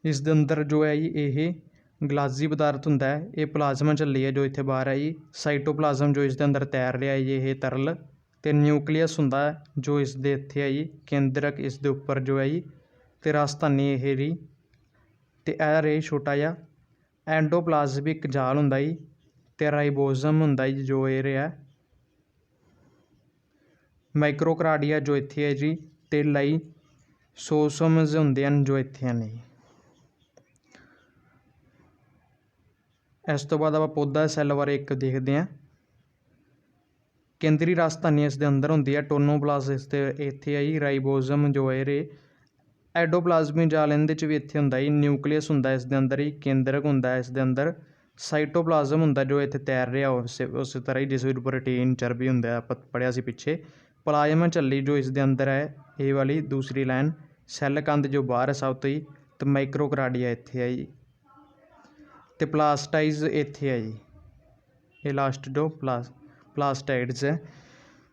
Speaker 1: ਇਸ ਦੇ ਅੰਦਰ ਜੋ ਹੈ ਜੀ ਇਹ ਗਲਾਜ਼ੀ ਪਦਾਰਥ ਹੁੰਦਾ ਹੈ। ਇਹ ਪਲਾਜ਼ਮਾ ਝੱਲੀ ਹੈ ਜੋ ਇੱਥੇ ਬਾਹਰ ਹੈ ਜੀ। ਸਾਈਟੋਪਲਾਜ਼ਮ ਜੋ ਇਸ ਦੇ ਅੰਦਰ ਤੈਰ ਰਿਹਾ ਹੈ ਜੀ, ਇਹ ਤਰਲ ਤੇ ਨਿਊਕਲੀਅਸ ਹੁੰਦਾ ਜੋ ਇਸ ਦੇ ਇੱਥੇ ਹੈ ਜੀ, ਕੇਂਦਰਕ ਇਸ ਦੇ ਉੱਪਰ ਜੋ ਹੈ ਜੀ, ਤੇ ਰਾਜਧਾਨੀ ਇਹ ਜੀ, ਤੇ ਇਹ ਰਹੇ ਛੋਟਾ ਜਿਹਾ ਐਂਡੋਪਲਾਜ਼ਮਿਕ ਜਾਲ ਹੁੰਦਾ ਜੀ, ਤੇ ਰਾਈਬੋਜ਼ਮ ਹੁੰਦਾ ਜੀ ਜੋ ਇਹ ਰਿਹਾ, ਮਾਈਕਰੋਕਾਰਡੀਆ ਜੋ ਇੱਥੇ ਹੈ ਜੀ, ਤੇ ਲਾਈਸੋਸੋਮਜ਼ ਹੁੰਦੇ ਹਨ ਜੋ ਇੱਥੇ ਹਨ ਜੀ। ਇਸ ਤੋਂ ਬਾਅਦ ਆਪਾਂ ਪੌਦਾ ਸੈੱਲ ਬਾਰੇ ਇੱਕ ਦੇਖਦੇ ਹਾਂ। ਕੇਂਦਰੀ ਰਾਜਧਾਨੀ ਇਸ ਦੇ ਅੰਦਰ ਹੁੰਦੀ ਹੈ, ਟੋਨੋਪਲਾਜ਼ਮ ਇਸ ਦੇ ਇੱਥੇ ਹੈ ਜੀ, ਰਾਈਬੋਜ਼ਮ ਜੋ ਹੈ ਰੇ, ਐਂਡੋਪਲਾਜ਼ਮਿਕ ਜਾਲ ਇਹਦੇ 'ਚ ਵੀ ਇੱਥੇ ਹੁੰਦਾ ਜੀ, ਨਿਊਕਲੀਅਸ ਹੁੰਦਾ ਇਸ ਦੇ ਅੰਦਰ ਹੀ, ਕੇਂਦਰਕ ਹੁੰਦਾ ਇਸ ਦੇ ਅੰਦਰ, ਸਾਈਟੋਪਲਾਜ਼ਮ ਹੁੰਦਾ ਜੋ ਇੱਥੇ ਤੈਰ ਰਿਹਾ ਉਸੇ ਤਰ੍ਹਾਂ ਹੀ, ਜਿਸ ਵਿੱਚ ਪ੍ਰੋਟੀਨ ਚਰਬੀ ਹੁੰਦਾ ਆਪਾਂ ਪੜ੍ਹਿਆ ਸੀ ਪਿੱਛੇ, ਪਲਾਜ਼ਮਾ ਝੱਲੀ ਜੋ ਇਸ ਦੇ ਅੰਦਰ ਹੈ, ਇਹ ਵਾਲੀ ਦੂਸਰੀ ਲਾਈਨ, ਸੈੱਲ ਕੰਧ ਜੋ ਬਾਹਰ ਹੈ ਸਭ ਤੋਂ ਹੀ, ਤੇ ਮਾਈਕਰੋਕਾਰਡੀਆ ਇੱਥੇ ਹੈ ਜੀ, ਤੇ ਪਲਾਸਟਾਈਜ਼ ਇੱਥੇ ਹੈ ਜੀ, ਇਹ ਲਾਸਟ ਜੋ ਪਲਾਸਟਾਈਡਸ ਹੈ।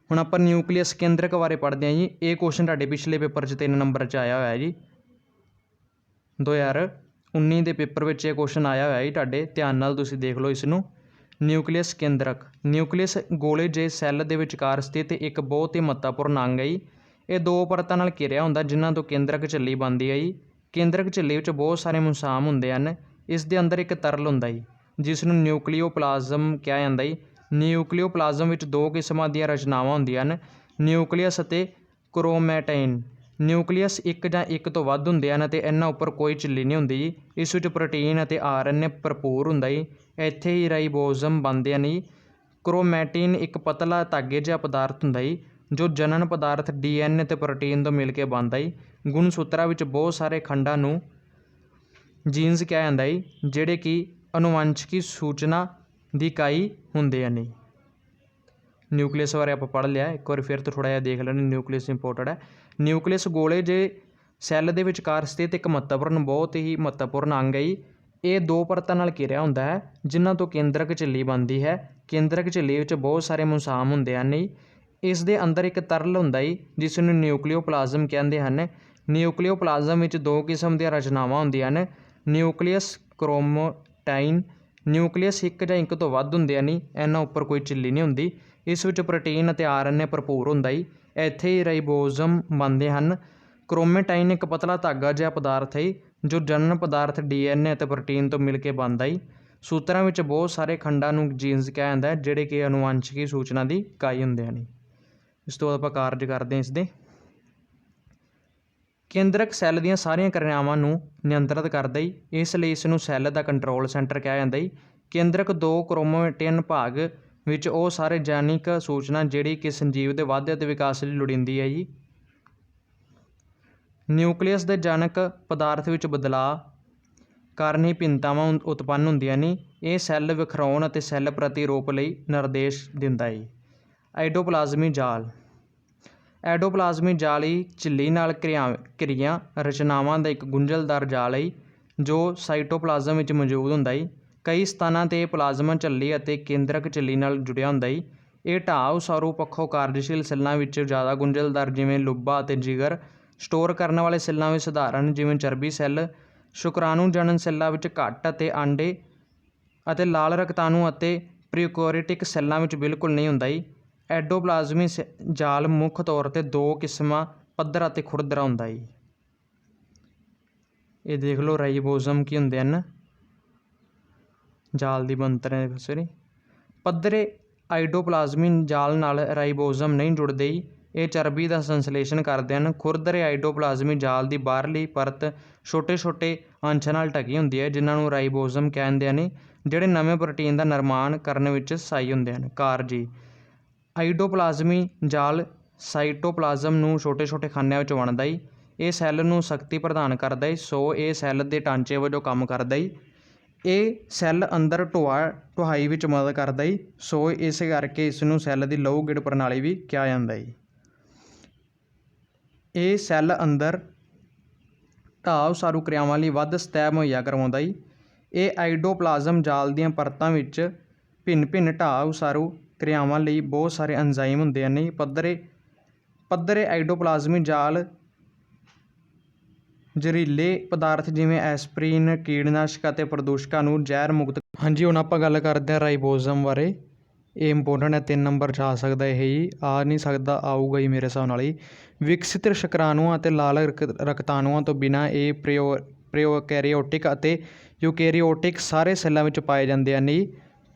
Speaker 1: ਹੁਣ ਆਪਾਂ ਨਿਊਕਲੀਅਸ ਕੇਂਦਰਕ ਬਾਰੇ ਪੜ੍ਹਦੇ ਹਾਂ ਜੀ। ਇਹ ਕੁਐਸਚਨ ਤੁਹਾਡੇ ਪਿਛਲੇ ਪੇਪਰ 'ਚ 3 ਨੰਬਰ 'ਚ ਆਇਆ ਹੋਇਆ ਜੀ, 2019 ਦੇ ਪੇਪਰ ਵਿੱਚ ਇਹ ਕੁਐਸਚਨ ਆਇਆ ਹੋਇਆ ਜੀ ਤੁਹਾਡੇ, ਧਿਆਨ ਨਾਲ ਤੁਸੀਂ ਦੇਖ ਲਓ ਇਸ ਨੂੰ। ਨਿਊਕਲੀਅਸ ਕੇਂਦਰਕ, ਨਿਊਕਲੀਅਸ ਗੋਲੇ ਜਿਹੇ ਸੈੱਲ ਦੇ ਵਿਚਕਾਰ ਸਥਿਤ ਇੱਕ ਬਹੁਤ ਹੀ ਮਹੱਤਵਪੂਰਨ ਅੰਗ ਹੈ ਜੀ। ਇਹ 2 ਪਰਤਾਂ ਨਾਲ ਘਿਰਿਆ ਹੁੰਦਾ ਜਿਨ੍ਹਾਂ ਤੋਂ ਕੇਂਦਰਕ ਝਿੱਲੀ ਬਣਦੀ ਹੈ ਜੀ। ਕੇਂਦਰਕ ਝਿੱਲੀ ਵਿੱਚ ਬਹੁਤ ਸਾਰੇ ਮੁਸਾਮ ਹੁੰਦੇ ਹਨ। ਇਸ ਦੇ ਅੰਦਰ ਇੱਕ ਤਰਲ ਹੁੰਦਾ ਜੀ ਜਿਸ ਨੂੰ ਨਿਊਕਲੀਓਪਲਾਜ਼ਮ ਕਿਹਾ ਜਾਂਦਾ ਜੀ। ਨਿਊਕਲੀਓਪਲਾਜ਼ਮ ਵਿੱਚ 2 ਕਿਸਮਾਂ ਦੀਆਂ ਰਚਨਾਵਾਂ ਹੁੰਦੀਆਂ ਹਨ, ਨਿਊਕਲੀਅਸ ਅਤੇ ਕ੍ਰੋਮੈਟਿਨ। ਨਿਊਕਲੀਅਸ ਇੱਕ ਜਾਂ ਇੱਕ ਤੋਂ ਵੱਧ ਹੁੰਦੇ ਹਨ ਅਤੇ ਇਹਨਾਂ ਉੱਪਰ ਕੋਈ ਝਿੱਲੀ ਨਹੀਂ ਹੁੰਦੀ ਜੀ। ਇਸ ਵਿੱਚ ਪ੍ਰੋਟੀਨ ਅਤੇ RNA ਭਰਪੂਰ ਹੁੰਦਾ ਜੀ। ਇੱਥੇ ਹੀ ਰਾਈਬੋਜ਼ਮ ਬਣਦੇ ਹਨ ਜੀ। ਕ੍ਰੋਮੈਟਿਨ ਇੱਕ ਪਤਲਾ ਧਾਗੇ ਜਿਹਾ ਪਦਾਰਥ ਹੁੰਦਾ ਜੀ ਜੋ ਜਣਨ ਪਦਾਰਥ DNA ਅਤੇ ਪ੍ਰੋਟੀਨ ਤੋਂ ਮਿਲ ਕੇ ਬਣਦਾ ਜੀ। ਗੁਣਸੂਤਰਾਂ ਵਿੱਚ ਬਹੁਤ ਸਾਰੇ ਖੰਡਾਂ ਨੂੰ ਜੀਨਸ ਕਿਹਾ ਜਾਂਦਾ ਜੀ, ਜਿਹੜੇ ਕਿ ਅਨੁਵਾਂਸ਼ਿਕੀ ਸੂਚਨਾ ਦੀ ਇਕਾਈ ਹੁੰਦੇ ਹਨ ਜੀ। ਨਿਊਕਲੀਅਸ ਬਾਰੇ ਆਪਾਂ ਪੜ੍ਹ ਲਿਆ, ਇੱਕ ਵਾਰ ਫਿਰ ਤੋਂ ਥੋੜ੍ਹਾ ਜਿਹਾ ਦੇਖ ਲੈਣਾ, ਨਿਊਕਲੀਅਸ ਇੰਪੋਰਟੈਂਟ ਹੈ। ਨਿਊਕਲੀਅਸ ਗੋਲੇ ਜੇ ਸੈੱਲ ਦੇ ਵਿਚਕਾਰ ਸਥਿਤ ਇੱਕ ਬਹੁਤ ਹੀ ਮਹੱਤਵਪੂਰਨ ਅੰਗ ਹੈ ਜੀ। ਇਹ 2 ਪਰਤਾਂ ਨਾਲ ਘਿਰਿਆ ਹੁੰਦਾ ਹੈ ਜਿਨ੍ਹਾਂ ਤੋਂ ਕੇਂਦਰਕ ਝਿੱਲੀ ਬਣਦੀ ਹੈ। ਕੇਂਦਰਕ ਝਿੱਲੀ ਵਿੱਚ ਬਹੁਤ ਸਾਰੇ ਮੁਸਾਮ ਹੁੰਦੇ ਹਨ ਜੀ। ਇਸ ਦੇ ਅੰਦਰ ਇੱਕ ਤਰਲ ਹੁੰਦਾ ਜੀ ਜਿਸ ਨੂੰ ਨਿਊਕਲੀਓਪਲਾਜ਼ਮ ਕਹਿੰਦੇ ਹਨ। ਨਿਊਕਲੀਓਪਲਾਜ਼ਮ ਵਿੱਚ 2 ਕਿਸਮ ਦੀਆਂ ਰਚਨਾਵਾਂ ਹੁੰਦੀਆਂ ਹਨ, ਨਿਊਕਲੀਅਸ ਕ੍ਰੋਮੈਟਿਨ। ਨਿਊਕਲੀਅਸ ਇੱਕ ਜਾਂ ਇੱਕ ਤੋਂ ਵੱਧ ਹੁੰਦੇ ਹਨ, ਇਹਨਾਂ ਉੱਪਰ ਕੋਈ ਝਿੱਲੀ ਨਹੀਂ ਹੁੰਦੀ। ਇਸ ਵਿੱਚ ਪ੍ਰੋਟੀਨ ਅਤੇ RNA ਭਰਪੂਰ ਹੁੰਦਾ ਜੀ। ਇੱਥੇ ਹੀ ਰਾਈਬੋਜ਼ਮ ਬਣਦੇ ਹਨ। ਕ੍ਰੋਮੈਟਿਨ ਇੱਕ ਪਤਲਾ ਧਾਗਾ ਜਿਹਾ ਪਦਾਰਥ ਹੈ ਜੋ ਜਣਨ ਪਦਾਰਥ DNA ਅਤੇ ਪ੍ਰੋਟੀਨ ਤੋਂ ਮਿਲ ਕੇ ਬਣਦਾ ਜੀ। ਸੂਤਰਾਂ ਵਿੱਚ ਬਹੁਤ ਸਾਰੇ ਖੰਡਾਂ ਨੂੰ ਜੀਨਸ ਕਿਹਾ ਜਾਂਦਾ ਹੈ, ਜਿਹੜੇ ਕਿ ਅਨੁਵਾਂਸ਼ਿਕੀ ਸੂਚਨਾ ਦੀ ਇਕਾਈ ਹੁੰਦੇ ਹਨ। ਇਸ ਤੋਂ ਬਾਅਦ ਆਪਾਂ ਕਾਰਜ ਕਰਦੇ ਹਾਂ ਇਸ ਦੇ। ਕੇਂਦਰਕ ਸੈੱਲ ਦੀਆਂ ਸਾਰੀਆਂ ਕਿਰਿਆਵਾਂ ਨੂੰ ਨਿਯੰਤਰਿਤ ਕਰਦਾ ਜੀ, ਇਸ ਲਈ ਇਸ ਨੂੰ ਸੈੱਲ ਦਾ ਕੰਟਰੋਲ ਸੈਂਟਰ ਕਿਹਾ ਜਾਂਦਾ ਜੀ। ਕੇਂਦਰਕ 2 ਕ੍ਰੋਮੈਟਿਨ ਭਾਗ ਵਿੱਚ ਉਹ ਸਾਰੇ ਜੈਨਿਕ ਸੂਚਨਾ ਜਿਹੜੀ ਕਿ ਸੰਜੀਵ ਦੇ ਵਾਧੇ ਅਤੇ ਵਿਕਾਸ ਲਈ ਲੋੜੀਂਦੀ ਹੈ ਜੀ। ਨਿਊਕਲੀਅਸ ਦੇ ਜਨਕ ਪਦਾਰਥ ਵਿੱਚ ਬਦਲਾਅ ਕਾਰਨ ਹੀ ਭਿੰਨਤਾਵਾਂ ਉਤਪੰਨ ਹੁੰਦੀਆਂ ਨੇ। ਇਹ ਸੈੱਲ ਵਿਖਰਾਉਣ ਅਤੇ ਸੈੱਲ ਪ੍ਰਤੀਰੂਪ ਲਈ ਨਿਰਦੇਸ਼ ਦਿੰਦਾ ਹੈ। ਐਂਡੋਪਲਾਜ਼ਮਿਕ ਜਾਲ, ਐਂਡੋਪਲਾਜ਼ਮਿਕ ਜਾਲ ਹੀ ਝਿੱਲੀ ਨਾਲ ਘਿਰੀਆਂ ਰਚਨਾਵਾਂ ਦਾ ਇੱਕ ਗੁੰਝਲਦਾਰ ਜਾਲ ਹੈ ਜੋ ਸਾਈਟੋਪਲਾਜ਼ਮ ਵਿੱਚ ਮੌਜੂਦ ਹੁੰਦਾ ਹੈ। ਕਈ ਸਥਾਨਾਂ 'ਤੇ ਪਲਾਜ਼ਮਾ ਝਿੱਲੀ ਅਤੇ ਕੇਂਦਰਕ ਝਿੱਲੀ ਨਾਲ ਜੁੜਿਆ ਹੁੰਦਾ ਹੈ। ਇਹ ਢਾਹ ਉਸਾਰੂ ਪੱਖੋਂ ਕਾਰਜਸ਼ੀਲ ਸੈੱਲਾਂ ਵਿੱਚ ਜ਼ਿਆਦਾ ਗੁੰਝਲਦਾਰ ਜਿਵੇਂ ਲੁਬਾ ਅਤੇ ਜਿਗਰ, ਸਟੋਰ ਕਰਨ ਵਾਲੇ ਸੈੱਲਾਂ ਵਿੱਚ ਸਧਾਰਨ ਜਿਵੇਂ ਚਰਬੀ ਸੈੱਲ, ਸ਼ੁਕਰਾਣੂ ਜਣਨ ਸੈੱਲਾਂ ਵਿੱਚ ਘੱਟ ਅਤੇ ਆਂਡੇ ਅਤੇ ਲਾਲ ਰਕਤਾਣੂ ਅਤੇ ਪ੍ਰੋਕੈਰੀਓਟਿਕ ਸੈੱਲਾਂ ਵਿੱਚ ਬਿਲਕੁਲ ਨਹੀਂ ਹੁੰਦਾ ਜੀ। ਐਂਡੋਪਲਾਜ਼ਮਿਕ ਜਾਲ ਮੁੱਖ ਤੌਰ 'ਤੇ 2 ਕਿਸਮਾਂ ਪੱਧਰਾ ਅਤੇ ਖੁਰਦਰਾ ਹੁੰਦਾ ਜੀ। ਇਹ ਦੇਖ ਲਓ ਰਾਈਬੋਜ਼ਮ ਕੀ ਹੁੰਦੇ ਹਨ, ਜਾਲ ਦੀ ਬਣਤਰ ਹੈ। ਪੱਧਰੇ ਐਂਡੋਪਲਾਜ਼ਮਿਕ ਜਾਲ ਨਾਲ ਰਾਈਬੋਜ਼ਮ ਨਹੀਂ ਜੁੜਦੇ ਜੀ, ਇਹ ਚਰਬੀ ਦਾ ਸੰਸ਼ਲੇਸ਼ਣ ਕਰਦੇ ਹਨ। ਖੁਰਦਰੇ ਐਂਡੋਪਲਾਜ਼ਮਿਕ ਜਾਲ ਦੀ ਬਾਹਰਲੀ ਪਰਤ ਛੋਟੇ ਛੋਟੇ ਅੰਸ਼ਾਂ ਨਾਲ ਢਕੀ ਹੁੰਦੀ ਹੈ ਜਿਨ੍ਹਾਂ ਨੂੰ ਰਾਈਬੋਜ਼ਮ ਕਹਿੰਦੇ ਹਨ, ਜਿਹੜੇ ਨਵੇਂ ਪ੍ਰੋਟੀਨ ਦਾ ਨਿਰਮਾਣ ਕਰਨ ਵਿੱਚ ਸਹਾਈ ਹੁੰਦੇ ਹਨ। ਕਾਰਜ, ਐਂਡੋਪਲਾਜ਼ਮਿਕ ਜਾਲ ਸਾਈਟੋਪਲਾਜ਼ਮ ਨੂੰ ਛੋਟੇ ਛੋਟੇ ਖਾਨਿਆਂ ਵਿੱਚ ਵੰਡਦਾ ਜੀ। ਇਹ ਸੈੱਲ ਨੂੰ ਸ਼ਕਤੀ ਪ੍ਰਦਾਨ ਕਰਦਾ ਹੈ, ਸੋ ਇਹ ਸੈੱਲ ਦੇ ਢਾਂਚੇ ਵਜੋਂ ਕੰਮ ਕਰਦਾ ਜੀ। ਇਹ ਸੈੱਲ ਅੰਦਰ ਢੁਆਈ ਵਿੱਚ ਮਦਦ ਕਰਦਾ ਜੀ, ਸੋ ਇਸ ਕਰਕੇ ਇਸ ਨੂੰ ਸੈੱਲ ਦੀ ਲਹੂ ਗਿੜ ਪ੍ਰਣਾਲੀ ਵੀ ਕਿਹਾ ਜਾਂਦਾ ਜੀ। ਇਹ ਸੈੱਲ ਅੰਦਰ ਢਾਹ ਉਸਾਰੂ ਕਿਰਿਆਵਾਂ ਲਈ ਵੱਧ ਸਤਹ ਮੁਹੱਈਆ ਕਰਵਾਉਂਦਾ ਜੀ। ਇਹ ਐਂਡੋਪਲਾਜ਼ਮ ਜਾਲ ਦੀਆਂ ਪਰਤਾਂ ਵਿੱਚ ਭਿੰਨ ਭਿੰਨ ਢਾਹ ਉਸਾਰੂ ਕਿਰਿਆਵਾਂ ਲਈ ਬਹੁਤ ਸਾਰੇ ਐਂਜ਼ਾਈਮ ਹੁੰਦੇ ਹਨ ਜੀ। ਪੱਧਰੇ ਐਂਡੋਪਲਾਜ਼ਮਿਕ ਜਾਲ ਜ਼ਹਿਰੀਲੇ ਪਦਾਰਥ ਜਿਵੇਂ ਐਸਪਰੀਨ, ਕੀੜਨਾਸ਼ਕ ਅਤੇ ਪ੍ਰਦੂਸ਼ਕਾਂ ਨੂੰ ਜ਼ਹਿਰ ਮੁਕਤ। ਹਾਂਜੀ, ਹੁਣ ਆਪਾਂ ਗੱਲ ਕਰਦੇ ਹਾਂ ਰਾਈਬੋਜ਼ਮ ਬਾਰੇ। ਇਹ ਇੰਪੋਰਟੈਂਟ ਹੈ, 3 ਨੰਬਰ 'ਚ ਆ ਸਕਦਾ ਇਹ ਹੀ, ਆ ਨਹੀਂ ਸਕਦਾ, ਆਊਗਾ ਹੀ ਮੇਰੇ ਹਿਸਾਬ ਨਾਲ ਹੀ। ਵਿਕਸਿਤ ਸ਼ੁਕਰਾਣੂਆਂ ਅਤੇ ਲਾਲ ਰਕਤਾਣੂਆਂ ਤੋਂ ਬਿਨਾਂ ਇਹ ਪ੍ਰੋਕੈਰੀਓਟਿਕ ਅਤੇ ਯੂਕੈਰੀਓਟਿਕ ਸਾਰੇ ਸੈੱਲਾਂ ਵਿੱਚ ਪਾਏ ਜਾਂਦੇ ਹਨ ਜੀ।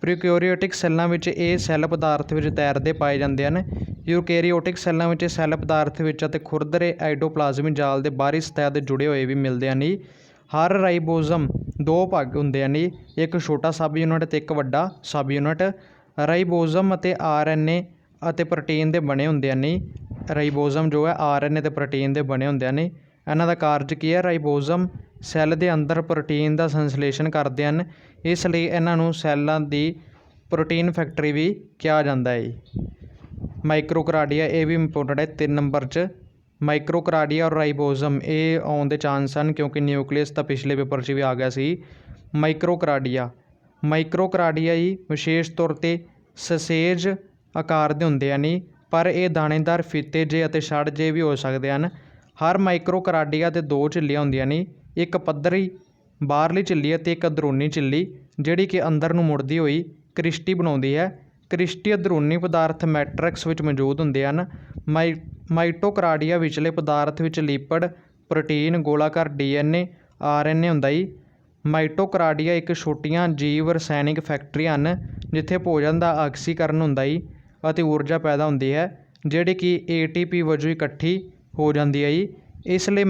Speaker 1: ਪ੍ਰੋਕੈਰੀਓਟਿਕ ਸੈੱਲਾਂ ਵਿੱਚ ਇਹ ਸੈੱਲ ਪਦਾਰਥ ਵਿੱਚ ਤੈਰਦੇ ਪਾਏ ਜਾਂਦੇ ਹਨ। ਯੂਕੈਰੀਓਟਿਕ ਸੈੱਲਾਂ ਵਿੱਚ ਸੈੱਲ ਪਦਾਰਥ ਵਿੱਚ ਅਤੇ ਖੁਰਦਰੇ ਐਂਡੋਪਲਾਜ਼ਮਿਕ ਜਾਲ ਦੇ ਬਾਹਰੀ ਸਤਹ ਦੇ ਜੁੜੇ ਹੋਏ ਵੀ ਮਿਲਦੇ ਹਨ ਜੀ। ਹਰ ਰਾਈਬੋਸੋਮ 2 ਭਾਗ ਹੁੰਦੇ ਹਨ ਜੀ, ਇੱਕ ਛੋਟਾ ਸਬ ਯੂਨਿਟ ਅਤੇ ਇੱਕ ਵੱਡਾ ਸਬ ਯੂਨਿਟ। ਰਾਈਬੋਸੋਮ ਅਤੇ RNA ਅਤੇ ਪ੍ਰੋਟੀਨ ਦੇ ਬਣੇ ਹੁੰਦੇ ਹਨ ਜੀ। ਰਾਈਬੋਸੋਮ ਜੋ ਹੈ RNA ਅਤੇ ਪ੍ਰੋਟੀਨ ਦੇ ਬਣੇ ਹੁੰਦੇ ਹਨ। ਇਹਨਾਂ ਦਾ ਕਾਰਜ ਕੀ ਹੈ? ਰਾਈਬੋਸੋਮ ਸੈੱਲ ਦੇ ਅੰਦਰ ਪ੍ਰੋਟੀਨ ਦਾ ਸੰਸਲੇਸ਼ਨ ਕਰਦੇ ਹਨ, ਇਸ ਲਈ ਇਹਨਾਂ ਨੂੰ ਸੈੱਲਾਂ ਦੀ ਪ੍ਰੋਟੀਨ ਫੈਕਟਰੀ ਵੀ ਕਿਹਾ ਜਾਂਦਾ ਹੈ ਜੀ। ਮਾਈਕਰੋਕਾਰਡੀਆ, ਇਹ ਵੀ ਇੰਪੋਰਟੈਂਟ ਹੈ 3 ਨੰਬਰ 'ਚ। ਮਾਈਕਰੋਕਾਰਡੀਆ ਔਰ ਰਾਈਬੋਸੋਮ ਇਹ ਆਉਣ ਦੇ ਚਾਂਸ ਹਨ, ਕਿਉਂਕਿ ਨਿਊਕਲੀਅਸ ਤਾਂ ਪਿਛਲੇ ਪੇਪਰ 'ਚ ਵੀ ਆ ਗਿਆ ਸੀ। ਮਾਈਕਰੋਕਾਰਡੀਆ ਜੀ ਵਿਸ਼ੇਸ਼ ਤੌਰ 'ਤੇ ਸਸੇਜ ਆਕਾਰ ਦੇ ਹੁੰਦੇ ਹਨ ਜੀ, ਪਰ ਇਹ ਦਾਣੇਦਾਰ ਫੀਤੇ ਜਿਹੇ ਅਤੇ ਛੜ ਜਿਹੇ ਵੀ ਹੋ ਸਕਦੇ ਹਨ। ਹਰ ਮਾਈਕਰੋਕਾਰਡੀਆ ਦੇ 2 ਝਿੱਲੀਆਂ ਹੁੰਦੀਆਂ ਨੇ, ਇੱਕ ਪੱਧਰੀ ਬਾਹਰਲੀ ਝਿੱਲੀ ਅਤੇ ਇੱਕ ਅੰਦਰੂਨੀ ਝਿੱਲੀ, ਜਿਹੜੀ ਕਿ ਅੰਦਰ ਨੂੰ ਮੁੜਦੀ ਹੋਈ ਕ੍ਰਿਸਟੀ ਬਣਾਉਂਦੀ ਹੈ। ਕ੍ਰਿਸਟੀ ਅੰਦਰੂਨੀ ਪਦਾਰਥ ਮੈਟਰਿਕਸ ਵਿੱਚ ਮੌਜੂਦ ਹੁੰਦੇ ਹਨ। ਮਾਈਟੋਕਾਰਡੀਆ ਵਿਚਲੇ ਪਦਾਰਥ ਵਿੱਚ ਲਿਪਿਡ, ਪ੍ਰੋਟੀਨ, ਗੋਲਾਕਾਰ DNA, RNA ਹੁੰਦਾ ਜੀ। ਮਾਈਟੋਕਾਰਡੀਆ ਇੱਕ ਛੋਟੀਆਂ ਜੀਵ ਰਸਾਇਣਿਕ ਫੈਕਟਰੀਆਂ ਹਨ, ਜਿੱਥੇ ਭੋਜਨ ਦਾ ਆਕਸੀਕਰਨ ਹੁੰਦਾ ਜੀ ਅਤੇ ਊਰਜਾ ਪੈਦਾ ਹੁੰਦੀ ਹੈ, ਜਿਹੜੀ ਕਿ ATP ਵਜੋਂ ਇਕੱਠੀ ਹੋ ਜਾਂਦੀ ਹੈ ਜੀ। ਇਸ ਲਈ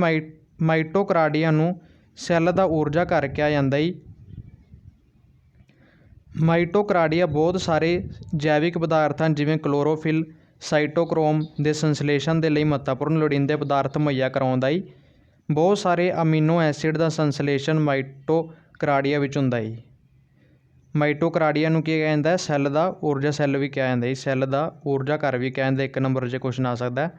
Speaker 1: ਮਾਈਟੋਕਾਰਡੀਆ ਨੂੰ ਸੈੱਲ ਦਾ ਊਰਜਾ ਘਰ ਕਿਹਾ ਜਾਂਦਾ ਜੀ। ਮਾਈਟੋਕਾਰਡੀਆ ਬਹੁਤ ਸਾਰੇ ਜੈਵਿਕ ਪਦਾਰਥ ਹਨ, ਜਿਵੇਂ ਕਲੋਰੋਫਿਲ, ਸਾਈਟੋਕਰੋਮ ਦੇ ਸੰਸਲੇਸ਼ਨ ਦੇ ਲਈ ਮਹੱਤਵਪੂਰਨ ਲੋੜੀਂਦੇ ਪਦਾਰਥ ਮੁਹੱਈਆ ਕਰਾਉਂਦਾ ਜੀ। ਬਹੁਤ ਸਾਰੇ ਅਮੀਨੋ ਐਸਿਡ ਦਾ ਸੰਸਲੇਸ਼ਨ ਮਾਈਟੋਕਾਰਡੀਆ ਵਿੱਚ ਹੁੰਦਾ ਜੀ। ਮਾਈਟੋਕਾਰਡੀਆ ਨੂੰ ਕੀ ਕਿਹਾ ਜਾਂਦਾ ਹੈ? ਸੈੱਲ ਦਾ ਊਰਜਾ ਸੈੱਲ ਵੀ ਕਿਹਾ ਜਾਂਦਾ ਜੀ, ਸੈੱਲ ਦਾ ਊਰਜਾ ਘਰ ਵੀ ਕਿਹਾ ਜਾਂਦਾ। 1 ਨੰਬਰ 'ਚ ਕੁਐਸਚਨ ਆ ਸਕਦਾ।